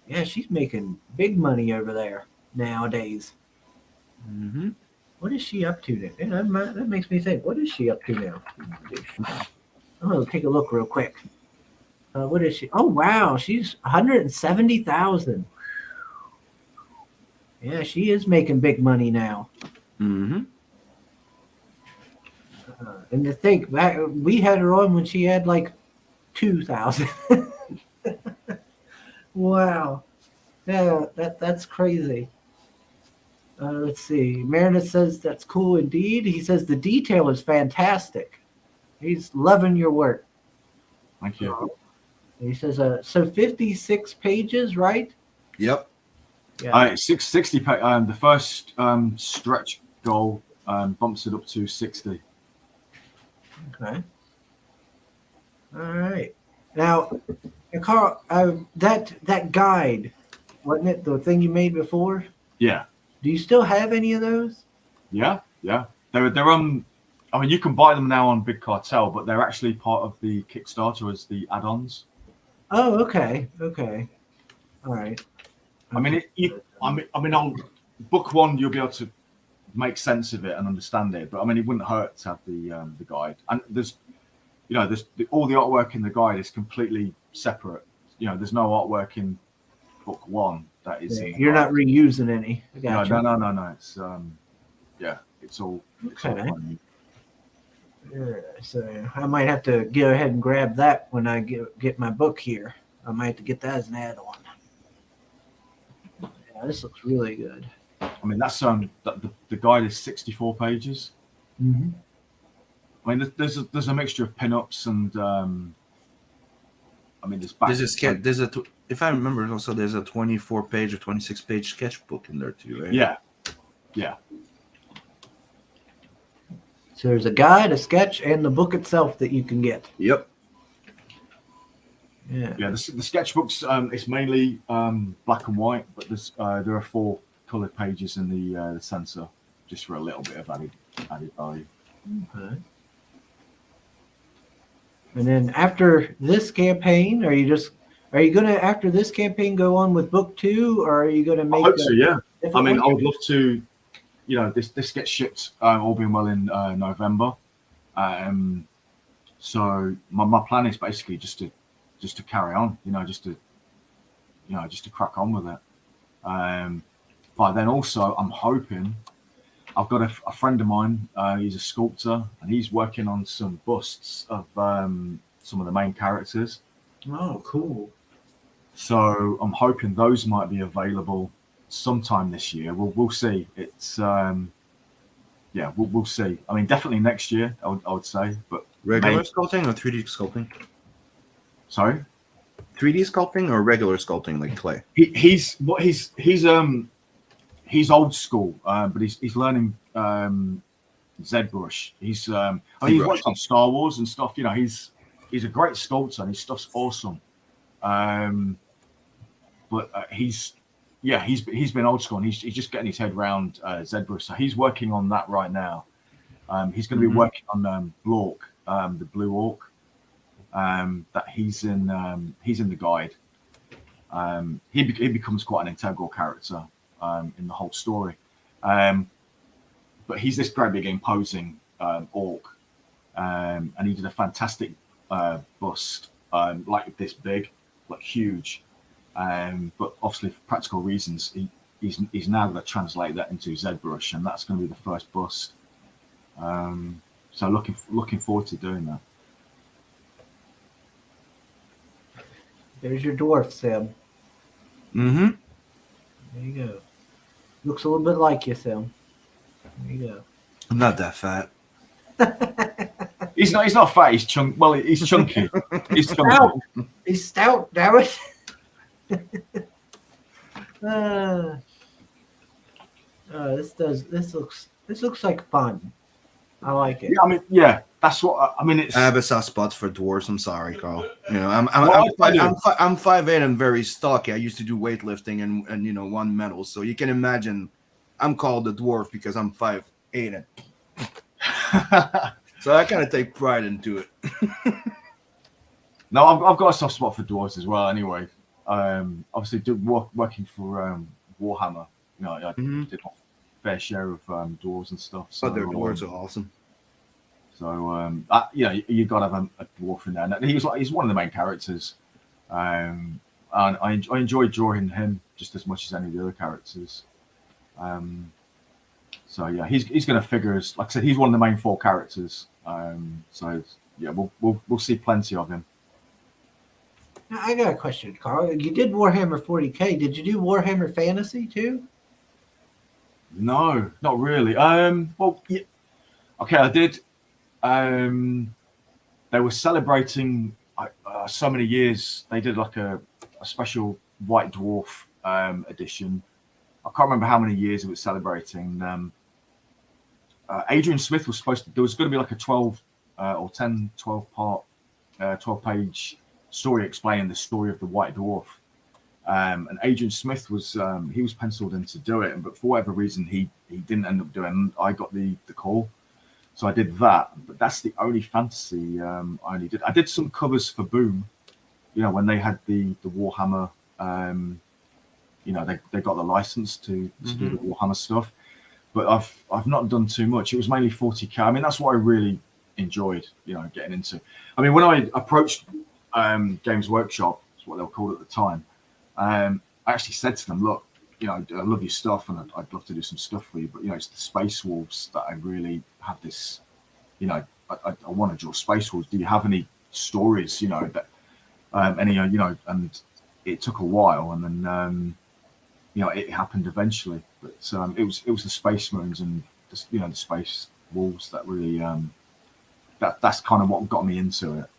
Yeah, she's making big money over there nowadays. Mm-hmm. What is she up to now? That makes me think. What is she up to now? I'm gonna take a look real quick. What is she? Oh wow, she's 170,000. Yeah, she is making big money now. Mm-hmm. And to think back, we had her on when she had like 2,000. Wow. Yeah, that's crazy. Let's see. Meredith says that's cool indeed. He says the detail is fantastic. He's loving your work. Thank you. He says, so 56 pages, right? Yep. Yeah. 60. The first stretch goal bumps it up to 60. Okay. All right. Now, Carl, that guide, wasn't it the thing you made before? Yeah. Do you still have any of those? Yeah. They're I mean, you can buy them now on Big Cartel, but they're actually part of the Kickstarter as the add-ons. Oh, okay. Okay. All right. I mean, on book 1 you'll be able to make sense of it and understand it, but I mean, it wouldn't hurt to have the guide. And there's all the artwork in the guide is completely separate. There's no artwork in book 1 that is. Yeah, you're not reusing any. I got you. No. It's it's all. Okay. Yeah, so I might have to go ahead and grab that when I get my book here. I might have to get that as an add-on. Yeah, this looks really good. I mean, that's the guide is 64 pages. Mm-hmm. I mean, there's a mixture of pin-ups and I mean, if I remember, also there's a 24-page or 26-page sketchbook in there too, right? Yeah. So there's a guide, a sketch, and the book itself that you can get. Yep. Yeah. The sketchbooks it's mainly black and white, but there are 4 colored pages in the center just for a little bit of added value. Okay. And then after this campaign, are you gonna after this campaign go on with book 2, or are you gonna make? I hope so, yeah. I mean, one? I would love to. This gets shipped all being well in November. So my plan is basically just to carry on, just to crack on with it. But then also I'm hoping, I've got a friend of mine, he's a sculptor, and he's working on some busts of some of the main characters. Oh, cool. So I'm hoping those might be available sometime this year. We'll see. It's we'll see. I mean, definitely next year, I would say. But Regular sculpting or 3D sculpting? Sorry? 3D sculpting or regular sculpting like clay? He's old school, but he's learning ZBrush. He's worked on Star Wars and stuff. He's a great sculptor and his stuff's awesome. But he's been old school and he's just getting his head around ZBrush. So he's working on that right now. He's going to be working on Blork, the Blue Orc. That he's in the guide. He becomes quite an integral character in the whole story. But he's this great big imposing orc, and he did a fantastic bust, like this big, like huge. But obviously for practical reasons, he's now going to translate that into ZBrush, and that's going to be the first bust. So looking forward to doing that. There's your dwarf, Sam. Mm-hmm. There you go. Looks a little bit like you, Sam. There you go. I'm not that fat. He's not fat. He's chunky. Well, he's chunky. He's chunky. Stout. He's stout. Damn it. This looks like fun. I like it. Yeah, I mean, yeah, that's what I mean. It's I have a soft spot for dwarves. I'm sorry, Carl. You know, I'm Well, I do. I'm 5'8" and very stocky. I used to do weightlifting and you know, won medals. So you can imagine, I'm called a dwarf because I'm 5'8" and so I kind of take pride into it. No, I've got a soft spot for dwarves as well. Anyway, obviously, working for Warhammer, you know, I Mhm. did my fair share of dwarves and stuff. But their dwarves are awesome. So you know, you got to have a dwarf in there. And he's one of the main characters, and I enjoyed drawing him just as much as any of the other characters. So yeah, he's going to figure as, like I said, he's one of the main 4 characters. So yeah, we'll see plenty of him. Now, I got a question, Carl. You did Warhammer 40K. Did you do Warhammer Fantasy too? No, not really. Well, yeah, okay, I did. They were celebrating so many years. They did like a special White Dwarf edition. I can't remember how many years it was celebrating. Adrian Smith was supposed to. There was going to be like a 12 or 10, 12 part, 12-page story explaining the story of the White Dwarf. And Adrian Smith was he was penciled in to do it, but for whatever reason he didn't end up doing. I got the call, so I did that. But that's the only fantasy I only did. I did some covers for Boom, you know, when they had the Warhammer. You know, they got the license to do the Warhammer stuff, but I've not done too much. It was mainly 40K. I mean, that's what I really enjoyed, you know, getting into. I mean, when I approached Games Workshop, that's what they were called at the time, I actually said to them, look, you know, I love your stuff and I'd love to do some stuff for you, but, you know, it's the Space Wolves that I really have this, you know, I want to draw Space Wolves. Do you have any stories, you know, that any, you know, and it took a while, and then, you know, it happened eventually, but it was the Space Marines and the, you know, the Space Wolves that really, that's kind of what got me into it.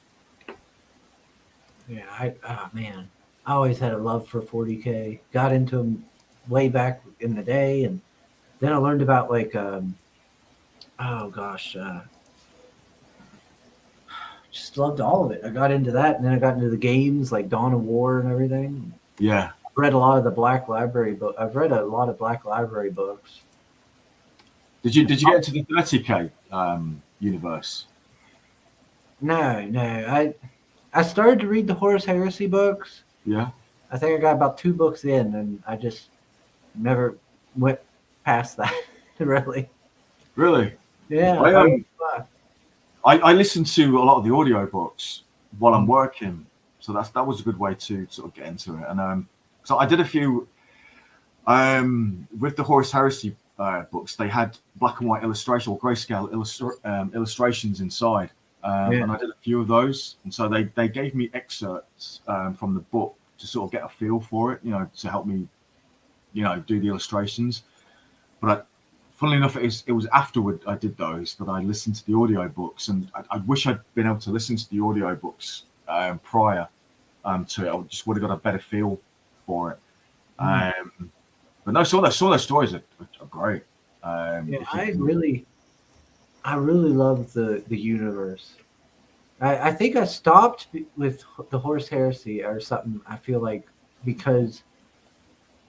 Yeah, oh man, I always had a love for 40K. Got into them way back in the day, and then I learned about like, oh gosh, just loved all of it. I got into that, and then I got into the games like Dawn of War and everything. Yeah. Read a lot of the Black Library book. I've read a lot of Black Library books. Did you get into the 30K universe? No. I started to read the Horus Heresy books. Yeah. I think I got about 2 books in, and I just never went past that. Really. Really? Yeah. I listen to a lot of the audiobooks while I'm working, so that was a good way to sort of get into it. And so I did a few with the Horus Heresy books. They had black and white illustration or grayscale illustrations inside, and I did a few of those. And so they gave me excerpts from the book to sort of get a feel for it, you know, to help me, you know, do the illustrations. But funnily enough, it was afterward I did those that I listened to the audiobooks, and I wish I'd been able to listen to the audiobooks prior to it. I just would have got a better feel for it. But no, some of those stories are great. Yeah, I really love the universe. I think I stopped with the Horus Heresy or something. I feel like because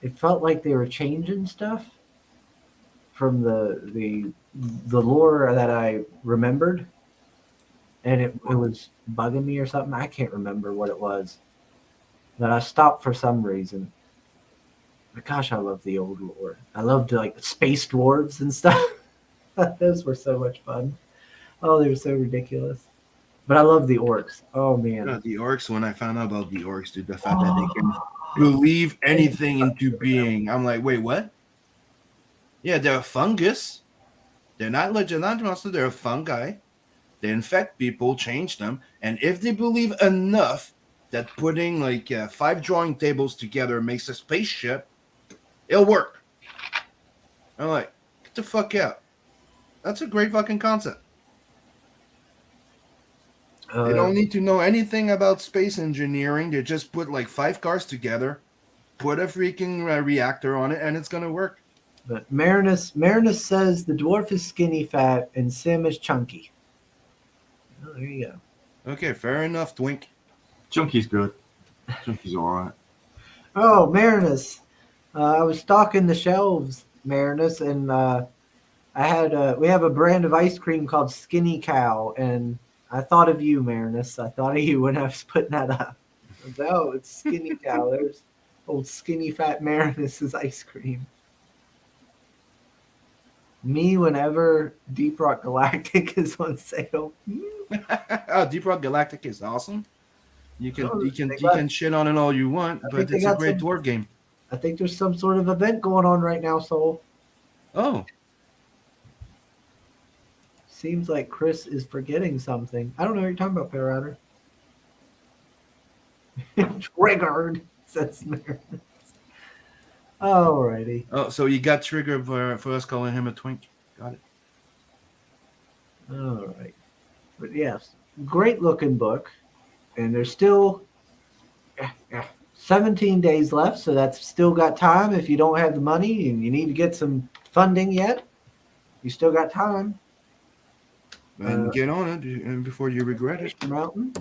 it felt like they were changing stuff from the lore that I remembered, and it was bugging me or something. I can't remember what it was, but I stopped for some reason. But gosh, I love the old lore. I loved like the space dwarves and stuff. Those were so much fun. Oh, they were so ridiculous. But I love the orcs. Oh man, The orcs. When I found out about the orcs, dude, the fact that they can believe anything into being, I'm like, wait, what? Yeah, they're a fungus. They're not legendary monsters. They're a fungi. They infect people, change them, and if they believe enough that putting like 5 drawing tables together makes a spaceship, it'll work. I'm like, get the fuck out. That's a great fucking concept. They don't need to know anything about space engineering. They just put like 5 cars together, put a freaking reactor on it, and it's gonna work. But Marinus says the dwarf is skinny fat and Sim is chunky. Oh, there you go. Okay, fair enough, Twink. Chunky's good. Chunky's all right. Oh, Marinus. I was stocking the shelves, Marinus, and we have a brand of ice cream called Skinny Cow, and I thought of you, Marinus. I thought of you when I was putting that up. Oh, it's Skinny Cow. There's old skinny fat Marinus's ice cream. Me whenever Deep Rock Galactic is on sale. Oh, Deep Rock Galactic is awesome. You can Oh, you can they you got- can shit on it all you want, I but think they it's a got great some- dwarf game. I think there's some sort of event going on right now, Soul. Oh, Seems like Chris is forgetting something. I don't know what you're talking about, Parader. Triggered, says Marinus. Alrighty. oh, so you got triggered for us calling him a twink. Got it. All right. But yes, great looking book. And there's still 17 days left, so that's still got time. If you don't have the money and you need to get some funding yet, you still got time. And get on it before you regret it. Glacier Mountain.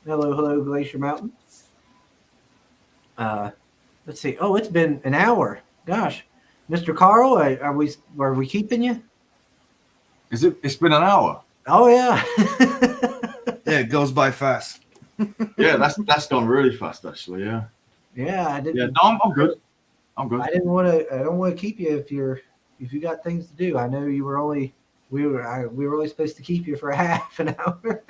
Hello, Glacier Mountain. Let's see. Oh, it's been an hour. Gosh, Mr. Carl, are we keeping you? Is it? It's been an hour. Oh yeah. Yeah, it goes by fast. Yeah, that's gone really fast actually. Yeah. Yeah, I didn't. Yeah. No, I'm good. I'm good. I didn't want to. I don't want to keep you if you got things to do. I know you were only. We were only supposed to keep you for half an hour.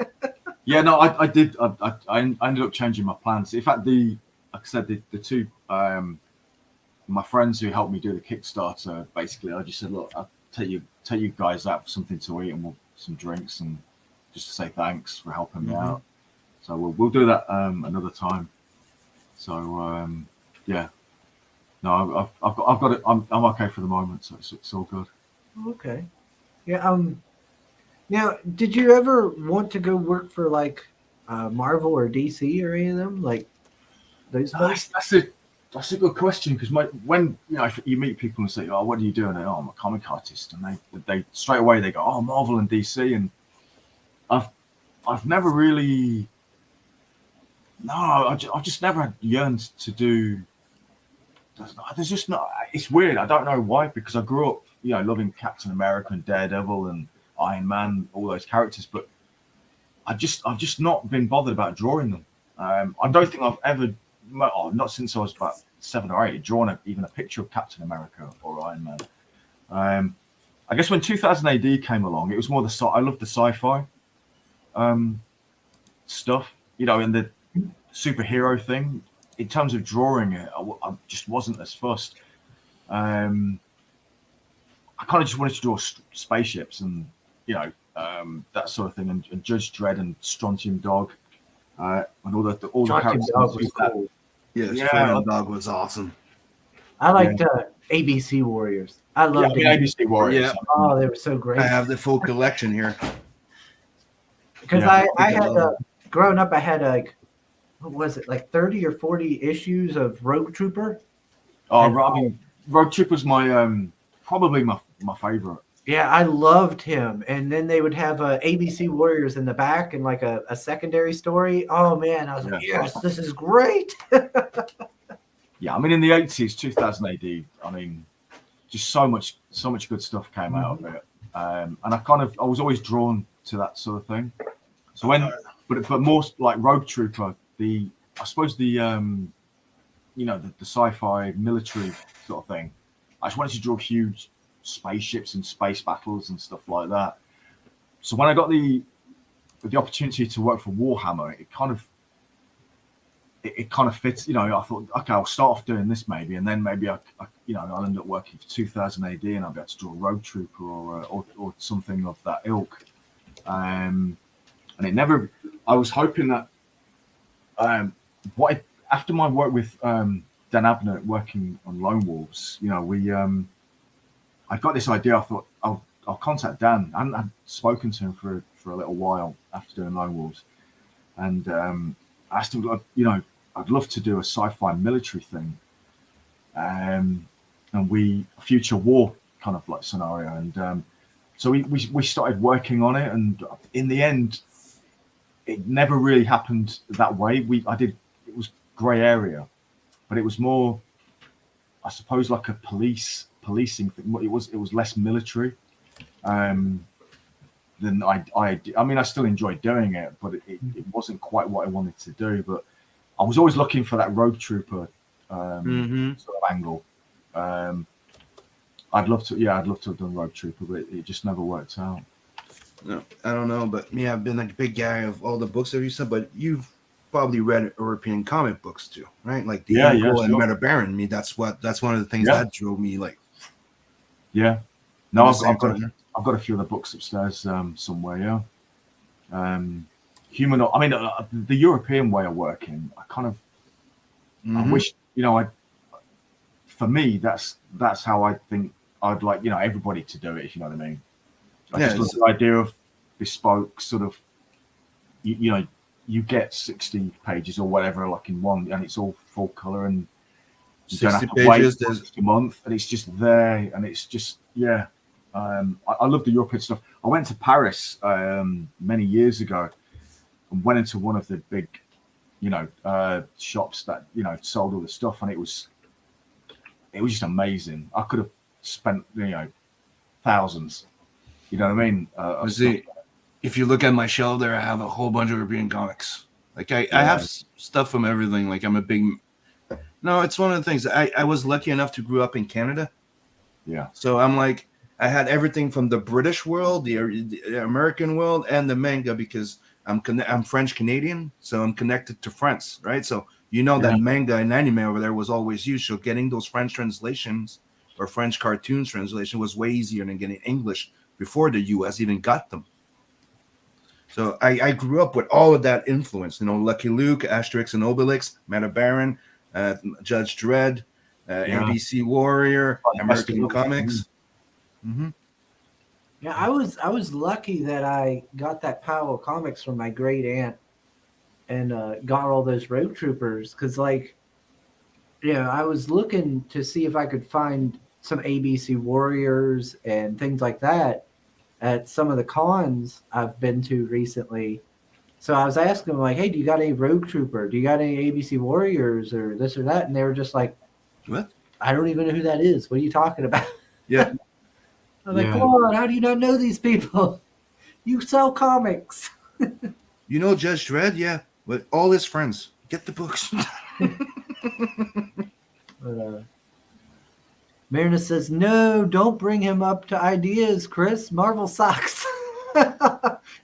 Yeah, no, I did. I ended up changing my plans. In fact, like I said, the two my friends who helped me do the Kickstarter, basically, I just said, look, I'll take you guys out for something to eat and some drinks and just to say thanks for helping me out. So we'll do that another time. So yeah, no, I've got it. I'm okay for the moment, so it's all good. Okay. Yeah. Now, did you ever want to go work for like Marvel or DC or any of them, like those folks? That's a good question because when if you meet people and say, oh, what are you doing? And, oh, I'm a comic artist, and they straight away they go, oh, Marvel and DC, and I've never really. No, I've just never yearned to do. There's just not. It's weird. I don't know why, because I grew up, loving Captain America and Daredevil and Iron Man, all those characters, but I've just not been bothered about drawing them. I don't think I've ever, not since I was about 7 or 8, drawn even a picture of Captain America or Iron Man. I guess when 2000 AD came along, it was more I loved the sci-fi stuff, and the superhero thing. In terms of drawing it, I just wasn't as fussed. I kind of just wanted to draw spaceships and that sort of thing, and Judge Dredd and Strontium Dog, and all the characters. Dog was cool. Yes, Yeah, Strontium Dog was awesome. I liked ABC Warriors. I loved ABC Warriors. Yeah. Oh, they were so great. I have the full collection here. Because Yeah, I had growing up, I had what was it, like 30 or 40 issues of Rogue Trooper. Oh, I mean, Rogue Trooper's my probably my favorite. Yeah, I loved him. And then they would have ABC Warriors in the back and like a secondary story. Oh man, I was like, yes, this is great. Yeah, I mean, in the 80s, 2000 AD, I mean, just so much good stuff came out of it, and I was always drawn to that sort of thing. So but more like Rogue Trooper, I suppose the sci-fi military sort of thing. I just wanted to draw huge spaceships and space battles and stuff like that. So when I got the opportunity to work for Warhammer, it kind of fits. I thought, okay, I'll start off doing this maybe, and then maybe I'll end up working for 2000 AD, and I'll be able to draw a Rogue Trooper or something of that ilk. And it never. I was hoping that after my work with Dan Abnett working on Lone Wolves, I got this idea. I thought I'll contact Dan. I hadn't spoken to him for a little while after doing Lone Wolves, and I asked him, I'd love to do a sci-fi military thing. And and a future war kind of like scenario, and so we started working on it, and in the end, it never really happened that way. It was grey area, but it was more, I suppose, like a policing thing. It was less military. Than I mean, I still enjoyed doing it, but it wasn't quite what I wanted to do. But I was always looking for that rogue trooper sort of angle. I'd love to have done rogue trooper, but it just never worked out. No, I don't know, but me, I've been like a big guy of all the books that you said, but you've probably read European comic books too, right? Like the Eagle and Meta Baron. Me, that's one of the things that drove me. Like, yeah, no, I've got a few of the books upstairs somewhere. Yeah, humanoid. I mean, the European way of working. I kind of, I wish, for me, that's how I think I'd like, everybody to do it. If you know what I mean. I just love the idea of bespoke sort of, you get 60 pages or whatever, like in one, and it's all full color, and you don't have to pages, wait a month, and it's just there, and it's just, I love the European stuff. I went to Paris many years ago and went into one of the big, shops that, sold all the stuff, and it was just amazing. I could have spent, thousands. You know what I mean? See, if you look at my shelf there, I have a whole bunch of European comics. Like I have stuff from everything. Like I'm a big. No, it's one of the things. I was lucky enough to grow up in Canada. Yeah. So I'm like, I had everything from the British world, the American world, and the manga because I'm French Canadian, so I'm connected to France, right? So that manga and anime over there was always used. So getting those French translations or French cartoons translation was way easier than getting English before the U.S. even got them. So I grew up with all of that influence. Lucky Luke, Asterix and Obelix, Meta Baron, Judge Dredd, NBC Warrior, American Comics. Mm-hmm. Yeah, I was lucky that I got that pile of comics from my great aunt and got all those Rogue Troopers because, I was looking to see if I could find some ABC Warriors and things like that at some of the cons I've been to recently. So I was asking them, like, hey, do you got any Rogue Trooper? Do you got any ABC Warriors or this or that? And they were just like, what? I don't even know who that is. What are you talking about? Yeah. I'm like, come on, how do you not know these people? You sell comics. Judge Dredd? Yeah, with all his friends. Get the books. But, Marina says, no, don't bring him up to ideas, Chris. Marvel sucks.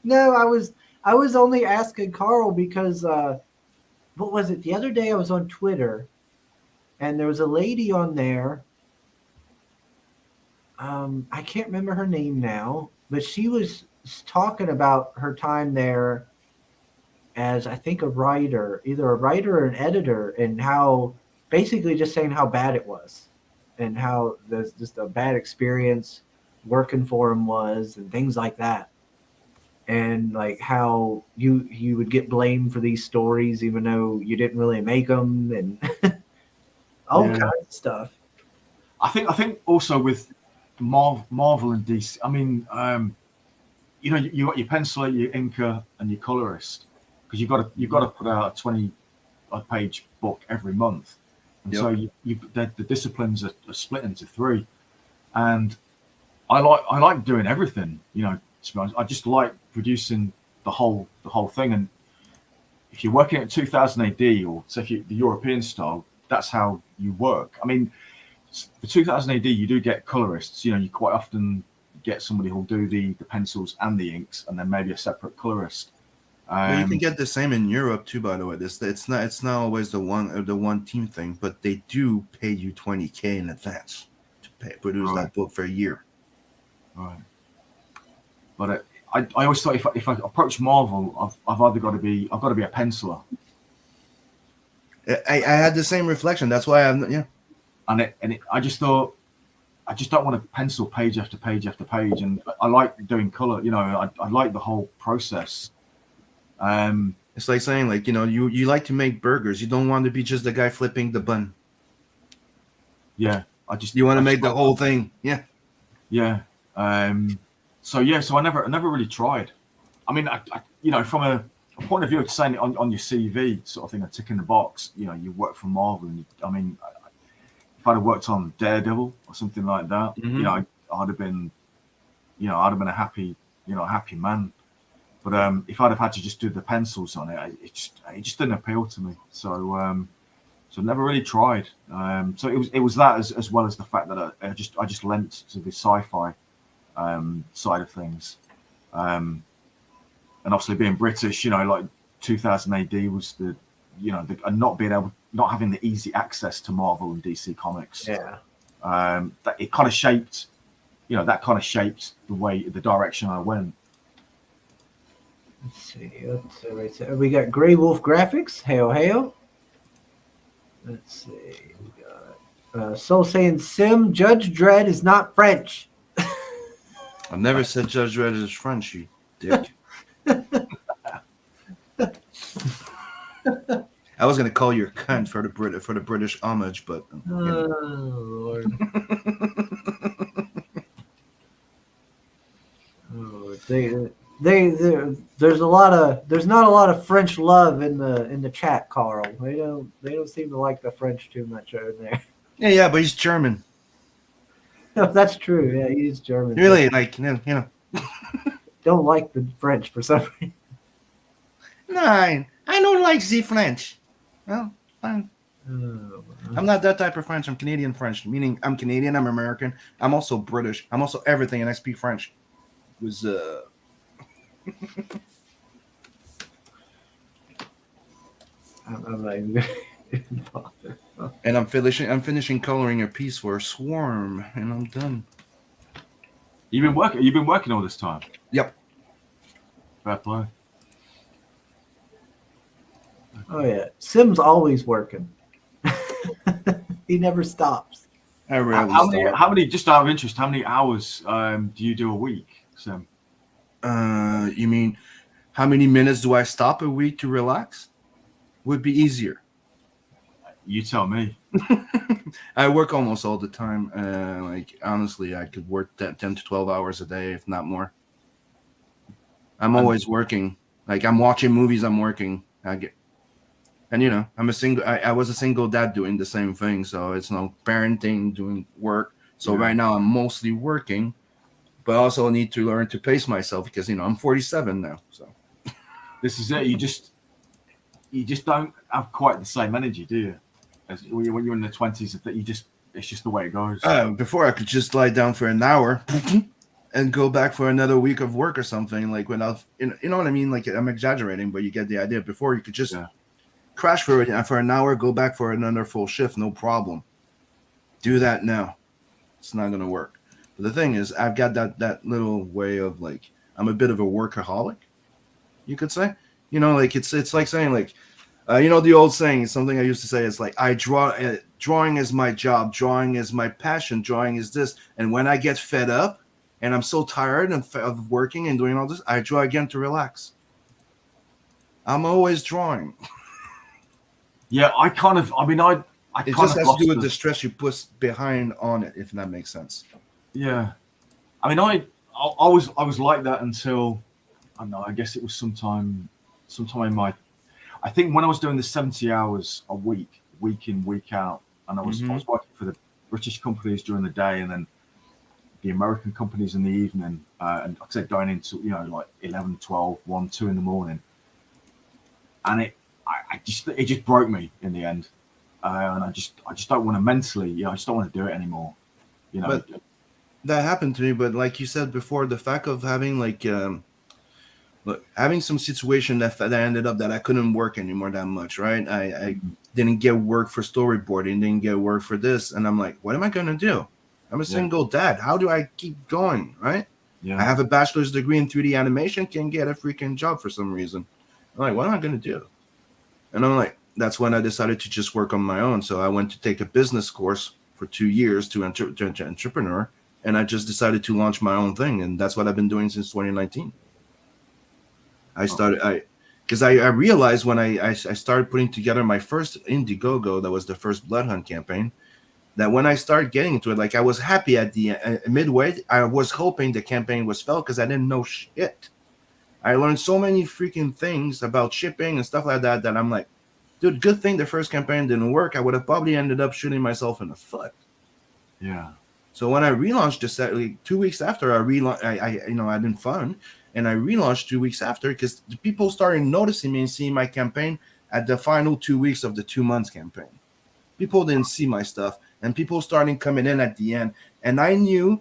No, I was only asking Carl because, what was it? The other day I was on Twitter, and there was a lady on there. I can't remember her name now, but she was talking about her time there as, I think, either a writer or an editor, and how basically just saying how bad it was and how there's just a bad experience working for him was and things like that. And like how you would get blamed for these stories even though you didn't really make them and all kinds of stuff. I think also with Marvel and DC, I mean, you got your penciler, your inker, and your colorist, because you've got to put out a 20-page book every month, and so the disciplines are split into three, and I like doing everything. To be honest, I just like producing the whole thing. And if you're working at 2000 AD or say the European style, that's how you work. I mean, for 2000 AD, you do get colorists. You quite often get somebody who'll do the pencils and the inks, and then maybe a separate colorist. Well, you can get the same in Europe too, by the way. It's not always the one team thing, but they do pay you $20,000 in advance to produce that book for a year. Right. But I always thought if I approach Marvel, I've either got to be a penciler. I had the same reflection. That's why I just thought I just don't want to pencil page after page after page, and I like doing color. I like the whole process. It's like saying, like, you like to make burgers. You don't want to be just the guy flipping the bun. Yeah, You want to make the whole thing, yeah. So I never really tried. I mean, I from a point of view of saying it on your CV sort of thing, a tick in the box. You work for Marvel, and if I'd have worked on Daredevil or something like that, I'd have been, a happy man. But if I'd have had to just do the pencils on it, it just didn't appeal to me. So never really tried. So it was that as well as the fact that I just lent to the sci-fi side of things. And obviously being British, like 2000 AD was and not having the easy access to Marvel and DC Comics. Yeah. That it kind of shaped, the direction I went. Let's see. We got Grey Wolf Graphics. Hail. Let's see. We got Soul saying Sim Judge Dredd is not French. I've never said Judge Dredd is French, you dick. I was gonna call you a cunt for the British homage, but Lord. There's not a lot of French love in the chat, Carl. They don't seem to like the French too much over there. Yeah, but he's German. No, that's true. Yeah, he's German. Really, Don't like the French for some reason. Nine. I don't like the French. Well, fine. I'm not that type of French. I'm Canadian French, meaning I'm Canadian, I'm American. I'm also British. I'm also everything, and I speak French. It was I'm not even gonna bother. And I'm finishing coloring a piece for a swarm, and I'm done. You've been working all this time? Yep. Fair play. Oh yeah, Sim's always working. He never stops. I rarely stop. How many? Just out of interest, how many hours do you do a week, Sim? You mean how many minutes do I stop a week to relax? Would be easier. You tell me. I work almost all the time. Honestly, I could work 10 to 12 hours a day, if not more. I'm always working. Like I'm watching movies, I'm working. I'm a single. I was a single dad doing the same thing, so it's parenting, doing work. So right now I'm mostly working, but I also need to learn to pace myself because I'm 47 now. So this is it. You just don't have quite the same energy, do you? As when you're in the 20s, that it's just the way it goes. Before I could just lie down for an hour and go back for another week of work or something, like without, you know what I mean? Like I'm exaggerating, but you get the idea. Before you could just crash for an hour, go back for another full shift, no problem. Do that now. It's not gonna work. But the thing is, I've got that little way of like, I'm a bit of a workaholic, you could say. It's like saying like, the old saying, something I used to say is like, I draw. Drawing is my job. Drawing is my passion. Drawing is this. And when I get fed up and I'm so tired of working and doing all this, I draw again to relax. I'm always drawing. Yeah, it just has to do with the stress you put behind on it, if that makes sense. Yeah, I mean, I was like that until I don't know. I guess it was sometime in my. I think when I was doing the 70 hours a week in, week out, and I was working for the British companies during the day, and then the American companies in the evening, and like I said, going into like 11, 12, 1, 2 in the morning, and it just broke me in the end, and I just don't want to mentally, I just don't want to do it anymore, But that happened to me. But like you said before, the fact of having having some situation that ended up that I couldn't work anymore that much, right? I didn't get work for storyboarding, didn't get work for this, and I'm like, what am I gonna do? I'm a single dad. How do I keep going, right? Yeah. I have a bachelor's degree in 3D animation, can't get a freaking job for some reason. I'm like, what am I gonna do? And I'm like, that's when I decided to just work on my own. So I went to take a business course for 2 years to entrepreneur, and I just decided to launch my own thing, and that's what I've been doing since 2019. Because I realized when I started putting together my first Indiegogo, that was the first Blood Hunt campaign, that when I started getting into it, like I was happy at the midway. I was hoping the campaign was fell because I didn't know shit. I learned so many freaking things about shipping and stuff like that I'm like, dude, good thing the first campaign didn't work. I would have probably ended up shooting myself in the foot. Yeah. So when I relaunched this, like 2 weeks after I relaunched, I didn't fun, and I relaunched 2 weeks after because the people started noticing me and seeing my campaign at the final 2 weeks of the 2 months campaign. People didn't see my stuff, and people started coming in at the end, and I knew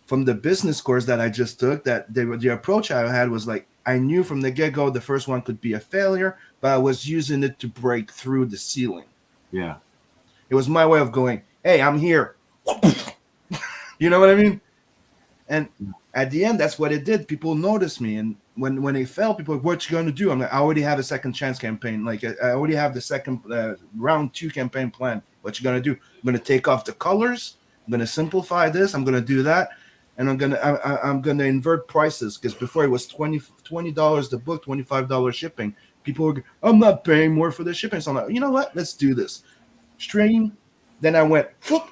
from the business course that I just took that the approach I had was like, I knew from the get-go the first one could be a failure, but I was using it to break through the ceiling. Yeah. It was my way of going, hey, I'm here. You know what I mean? And at the end, that's what it did. People noticed me, and when they fell, people were like, what you going to do? I'm like, I already have a second chance campaign. Like, I already have the second round 2 campaign plan. What you going to do? I'm going to take off the colors. I'm going to simplify this. I'm going to do that. And I'm gonna invert prices because before it was $20 the book, $25 shipping. People were, I'm not paying more for the shipping. So I'm like, you know what? Let's do this. Stream. Then I went,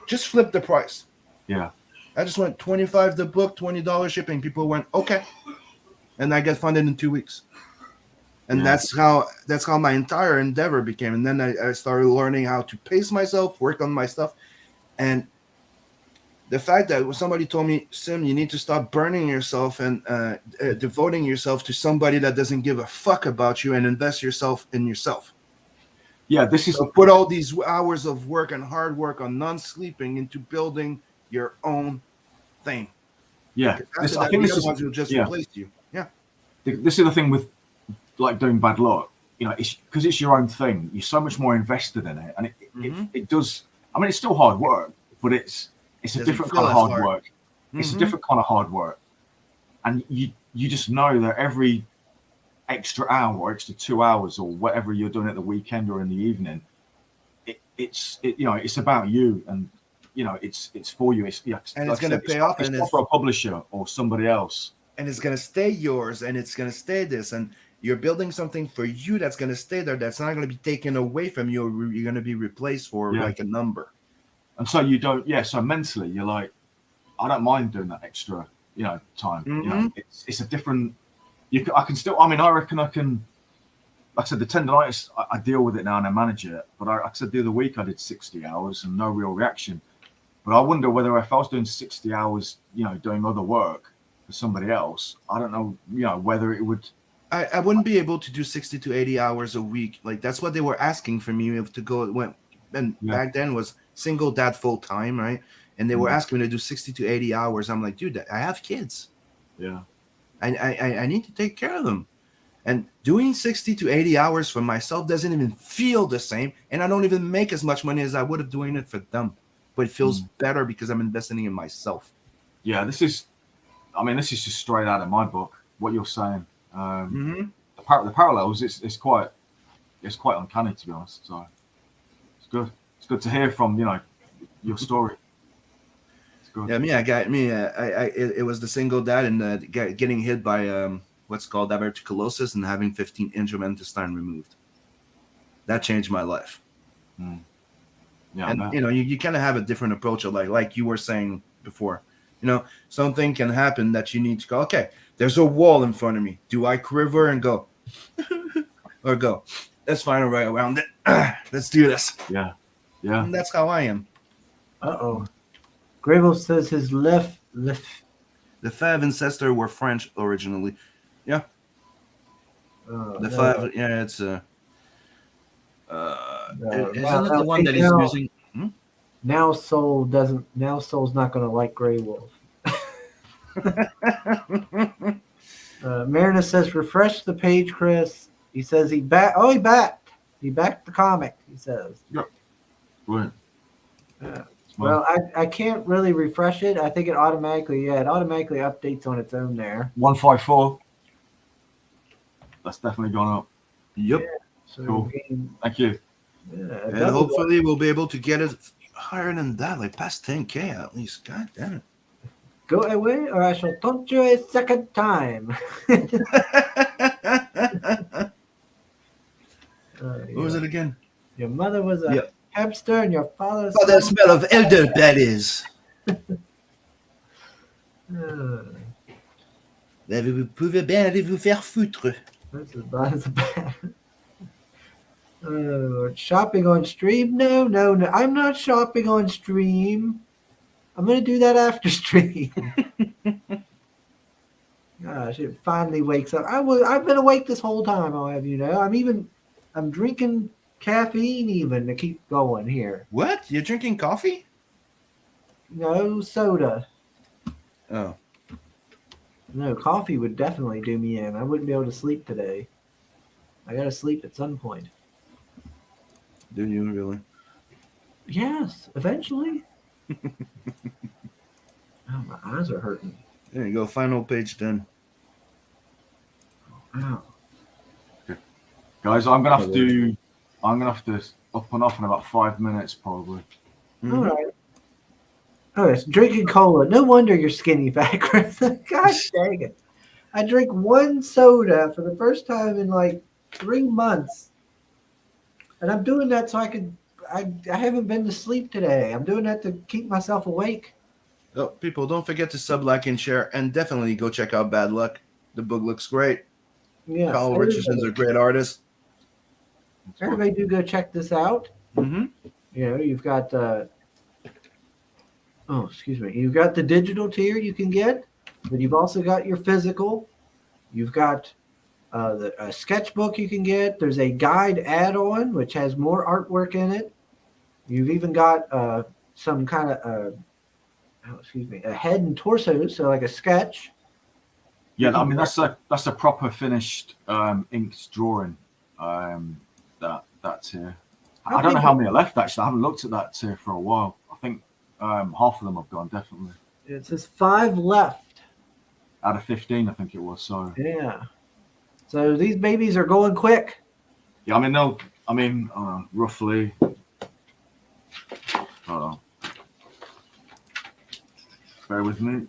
just flip the price. Yeah. I just went $25 the book, $20 shipping. People went, okay. And I got funded in 2 weeks. And that's how my entire endeavor became. And then I started learning how to pace myself, work on my stuff. And the fact that somebody told me, Sim, you need to stop burning yourself and devoting yourself to somebody that doesn't give a fuck about you and invest yourself in yourself. Yeah, this is so put all these hours of work and hard work on non-sleeping into building your own thing. Yeah, I think this is ones will just replace you. Yeah, this is the thing with like doing bad luck. You know, it's because it's your own thing. You're so much more invested in it, and it does. I mean, it's still hard work, but it's a different kind of hard work. It's a different kind of hard work, and you just know that every extra hour or extra 2 hours or whatever you're doing at the weekend or in the evening, it's about you, and it's for you. It's and it's going to pay off, and it's for a publisher or somebody else, and it's going to stay yours, and it's going to stay this, and you're building something for you that's going to stay there. That's not going to be taken away from you. You're going to be replaced for like a number. And so you don't, so mentally you're like, I don't mind doing that extra, time. It's a different, I can still, I reckon I can, like I said, the tendonitis, I deal with it now and I manage it. But like I said, the other week I did 60 hours and no real reaction. But I wonder whether if I was doing 60 hours, doing other work for somebody else, I don't know, whether it would. I wouldn't be able to do 60 to 80 hours a week. Like that's what they were asking for me to go. Back then was single dad full time, right? And they were asking me to do 60 to 80 hours. I'm like, dude, I have kids. Yeah. I need to take care of them. And doing 60 to 80 hours for myself doesn't even feel the same. And I don't even make as much money as I would have doing it for them. But it feels better because I'm investing in myself. Yeah, this is just straight out of my book, what you're saying. The parallels, it's quite uncanny, to be honest. So good. It's good to hear from your story. It's good. Yeah, it was the single dad and getting hit by what's called diverticulosis and having 15 inch of intestine removed. That changed my life. Yeah, and you kind of have a different approach of like you were saying before. Something can happen that you need to go. Okay, there's a wall in front of me. Do I quiver and go, or go? Let's find a way around it. Let's do this. Yeah. And that's how I am. Grable says his left. The five ancestors were French originally. Yeah. Five. Yeah, it's isn't it the one that he's using? Now Soul's not going to like Grey Wolf. Marina says, refresh the page, Chris. He says he backed the comic, he says. Yep. Right. Well, I can't really refresh it. I think it automatically updates on its own there. 154. That's definitely gone up. Yep. Yeah, so cool. Thank you. Yeah, and hopefully we'll be able to get it higher than that, like past 10K at least. God damn it. Go away or I shall taunt you a second time. What was it again? Your mother was a hamster and your father's. Oh, the smell of elderberries. Vous pouvez bien aller vous faire foutre. This is bad. Shopping on stream? No. I'm not shopping on stream. I'm going to do that after stream. Gosh, it finally wakes up. I've been awake this whole time, I'll have you know. I'm drinking caffeine even to keep going here. What? You're drinking coffee? No soda. Oh. No, coffee would definitely do me in. I wouldn't be able to sleep today. I got to sleep at some point. Do you really? Yes, eventually. Oh, my eyes are hurting. There you go. Final page 10. Ow. Guys, I'm gonna have to up and off in about 5 minutes probably. Mm-hmm. All right. Oh, it's drinking cola. No wonder you're skinny fat, Chris. God dang it. I drink one soda for the first time in like 3 months. And I'm doing that so I haven't been to sleep today. I'm doing that to keep myself awake. Oh, people, don't forget to sub, like, and share, and definitely go check out Bad Luck. The book looks great. Yes, Karl Richardson's a great artist. Everybody do go check this out. Mm-hmm. You know, you've got you've got the digital tier you can get, but you've also got your physical. You've got a sketchbook you can get. There's a guide add-on which has more artwork in it. You've even got some kind of a head and torso, so like a sketch. Yeah, I mean that's a proper finished inked drawing. That's here. I don't know how many are left actually. I haven't looked at that tier for a while. I think half of them have gone definitely. It says 5 left Out of 15, I think it was. So yeah. So these babies are going quick. yeah, roughly. Hold on. Bear with me.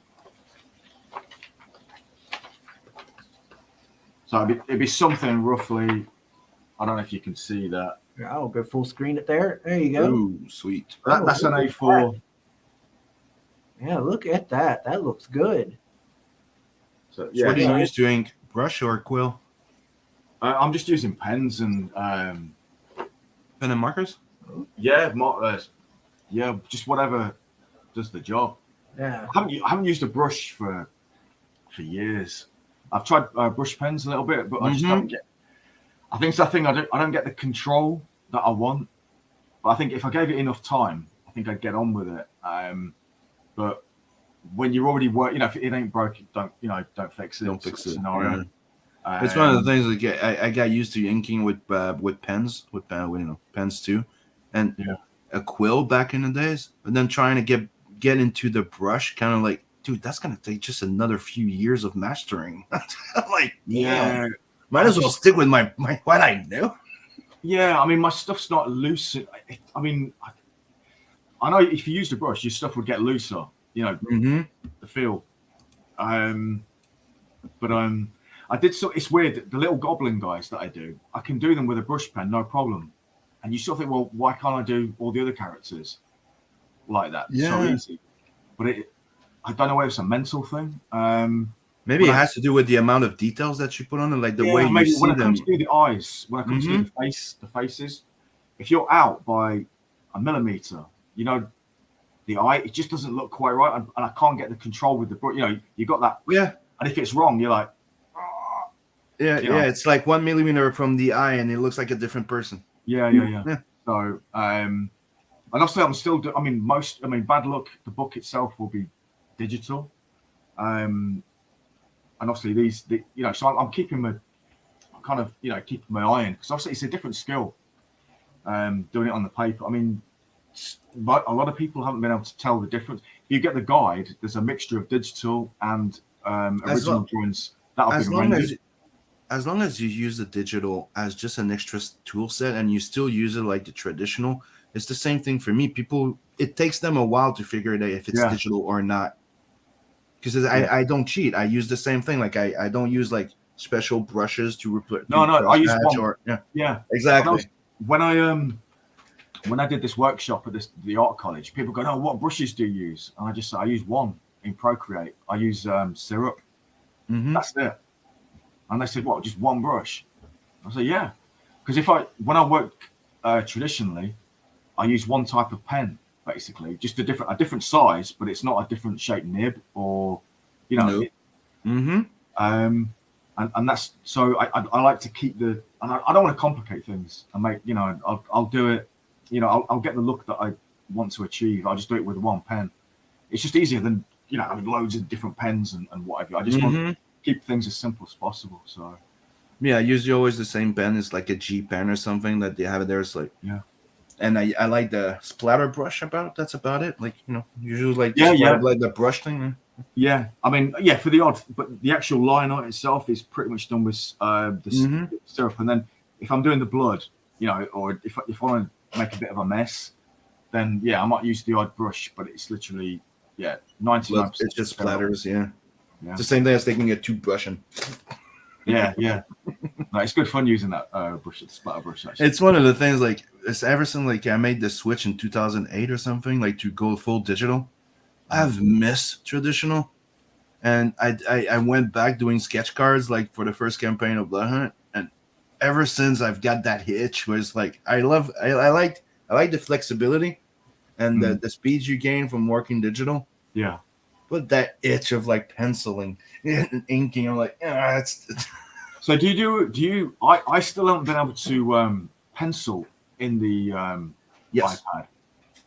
So it'd be something roughly. I don't know if you can see that. I'll go full screen it there. There you go. Ooh, sweet. That's an A4. Yeah, look at that. That looks good. So So what do you use to ink? Brush or quill? I'm just using pens and Pen and markers? just whatever does the job. Yeah. I haven't used a brush for years. I've tried brush pens a little bit, but I just don't get. I think it's that thing. I don't get the control that I want. But I think if I gave it enough time, I think I'd get on with it. But when you're already if it ain't broken, don't fix it. Don't fix it. Scenario. Yeah. It's one of the things that I got used to inking with pens, pens too, and a quill back in the days. And then trying to get into the brush, kind of like, dude, that's gonna take just another few years of mastering. I'm like, yeah, might as well stick with my what I know. Yeah, I mean, my stuff's not loose. I mean, I know if you used a brush, your stuff would get looser. The feel. But I did it's weird. The little goblin guys that I do, I can do them with a brush pen, no problem. And you sort of think, well, why can't I do all the other characters like that? Yeah. So easy. But I don't know whether it's a mental thing. Maybe it has to do with the amount of details that you put on it, like the way you see when it them. comes to the eyes, when it comes to the faces, if you're out by a millimeter, the eye, it just doesn't look quite right, and I can't get the control with the brush. You got that. Yeah. And if it's wrong, you're like, yeah. It's like 1 millimeter from the eye, and it looks like a different person. Yeah. So, and obviously, I'm still. Bad Luck. The book itself will be digital, and obviously So I'm keeping keeping my eye in, because obviously it's a different skill. Doing it on the paper. I mean, but a lot of people haven't been able to tell the difference. If you get the guide, there's a mixture of digital and original drawings that have been rendered. As long as you use the digital as just an extra tool set and you still use it like the traditional, it's the same thing for me. It takes them a while to figure it out if it's digital or not. Because I don't cheat. I use the same thing. Like I don't use like special brushes to replace. No, I use one. Yeah, exactly. When when I did this workshop at the art college, people go, "Oh, what brushes do you use?" And I just say, "I use one in Procreate. I use syrup. Mm-hmm. That's it." And they said, "What? Just one brush?" I said, "Yeah." Because when I work traditionally, I use one type of pen, basically, just a different size, but it's not a different shaped nib or, you know. Nope. Mm-hmm. And that's so I like to keep and I don't want to complicate things and make, you know, I'll do it, you know, I'll get the look that I want to achieve. I'll just do it with one pen. It's just easier than, you know, having loads of different pens and whatever. I just want to keep things as simple as possible. So yeah, I usually always the same pen. It's like a G pen or something that they have there. It's like, yeah. And I like the splatter brush that's about it. Like, you know, usually like like the brush thing. Yeah, I mean, yeah, for the odd, but the actual line art itself is pretty much done with the syrup. And then if I'm doing the blood, you know, or if I want to make a bit of a mess, then yeah, I might use the odd brush, but it's literally 99%. It just splatters. Yeah. It's the same thing as taking a toothbrush and. Yeah. No, it's good fun using that brush, the splatter brush. Actually. It's one of the things, like, it's ever since like I made the switch in 2008 or something, like to go full digital. I've missed traditional, and I went back doing sketch cards like for the first campaign of Blood Hunt, and ever since I've got that hitch where it's like I like the flexibility and the speed you gain from working digital. Yeah. But that itch of like penciling and inking, I'm like, it's. So do you? I still haven't been able to pencil in the iPad. Yes.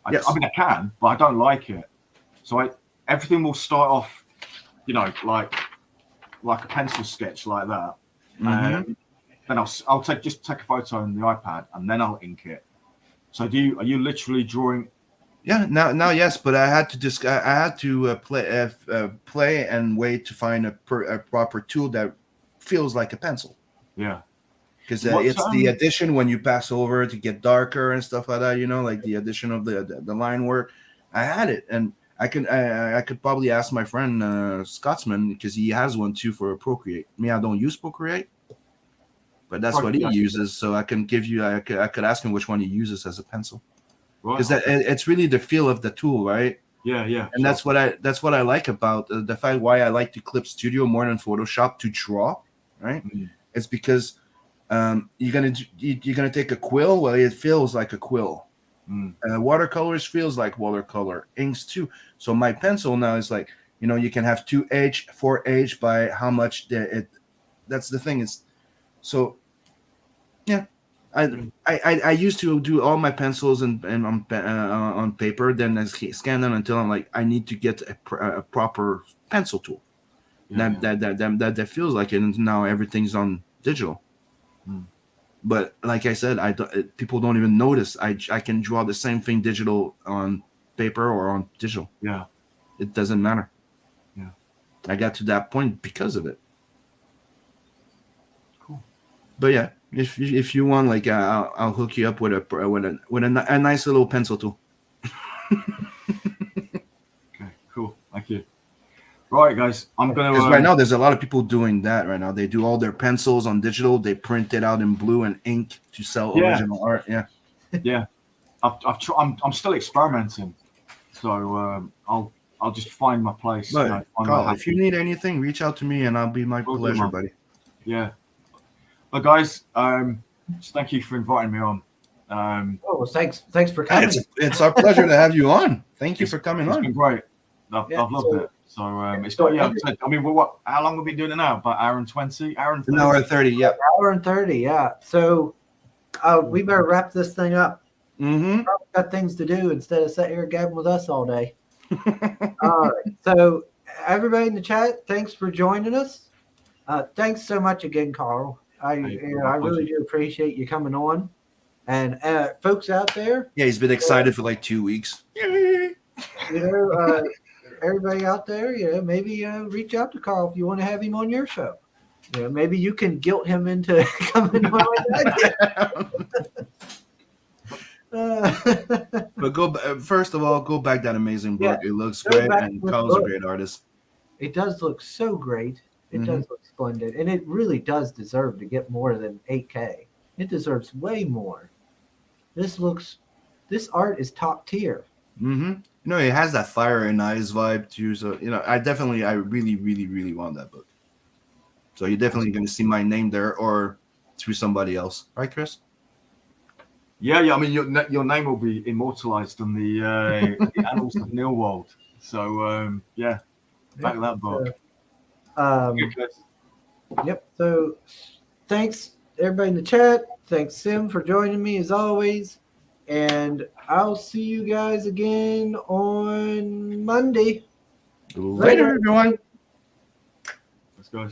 I mean, I can, but I don't like it. So everything will start off, you know, like a pencil sketch like that. Then I'll take a photo on the iPad and then I'll ink it. So are you literally drawing? Yeah, now yes, but I had to play and wait to find a proper tool that feels like a pencil. Yeah, because it's the addition when you pass over to get darker and stuff like that. You know, like the addition of the line work. I had it, and I could probably ask my friend Scotsman because he has one too for Procreate. Me, I don't use Procreate, but that's what he uses. So I can give you. I could ask him which one he uses as a pencil. Because it's really the feel of the tool, right? Yeah. And that's what I like about the fact why I like to Clip Studio more than Photoshop to draw, right? It's because you're gonna take a quill. Well, it feels like a quill. Watercolors feels like watercolor. Inks too. So my pencil now is like, you know, you can have 2H, 4H by how much that's the thing is. So yeah. I used to do all my pencils and on paper. Then I scan them until I'm like, I need to get a proper pencil tool. That feels like it. And now everything's on digital. But like I said, people don't even notice. I can draw the same thing digital on paper or on digital. Yeah, it doesn't matter. Yeah, I got to that point because of it. Cool. But yeah. If you want, like, I'll hook you up with a nice little pencil tool. Okay, cool. Thank you. Right, guys, I'm gonna. Because right now there's a lot of people doing that right now. They do all their pencils on digital. They print it out in blue and ink to sell original art. Yeah. Yeah, I'm still experimenting, so I'll just find my place. But Carl, if you need anything, reach out to me and I'll be my pleasure, buddy. Yeah. Well, guys, just thank you for inviting me on. Thanks for coming. It's our pleasure to have you on. Thank you for coming on. It's been great. I've loved it. So it's got I mean, how long have we been doing it now? About hour and 20, hour and 30? An hour and 30, yeah. Hour and 30, yeah. So we better wrap this thing up. Mm-hmm. Got things to do instead of sitting here gabbing with us all day. All right. So everybody in the chat, thanks for joining us. Thanks so much again, Carl. I really do appreciate you coming on. And folks out there. Yeah, he's been excited for like 2 weeks. Everybody out there, maybe reach out to Carl if you want to have him on your show. Maybe you can guilt him into coming on But first of all, go back that amazing book. It looks great, and Carl's a great artist. It does look so great. It does look splendid, and it really does deserve to get more than 8K. It deserves way more. This looks this art is top tier. Mm-hmm. It has that fire and eyes vibe too. So I really, really, really want that book. So you're definitely going to see my name there or through somebody else, right, Chris? Yeah. I mean, your name will be immortalized on the annals of Nilwald. So back that book. Yep. So thanks everybody in the chat. Thanks Sim for joining me as always. And I'll see you guys again on Monday. Later everyone.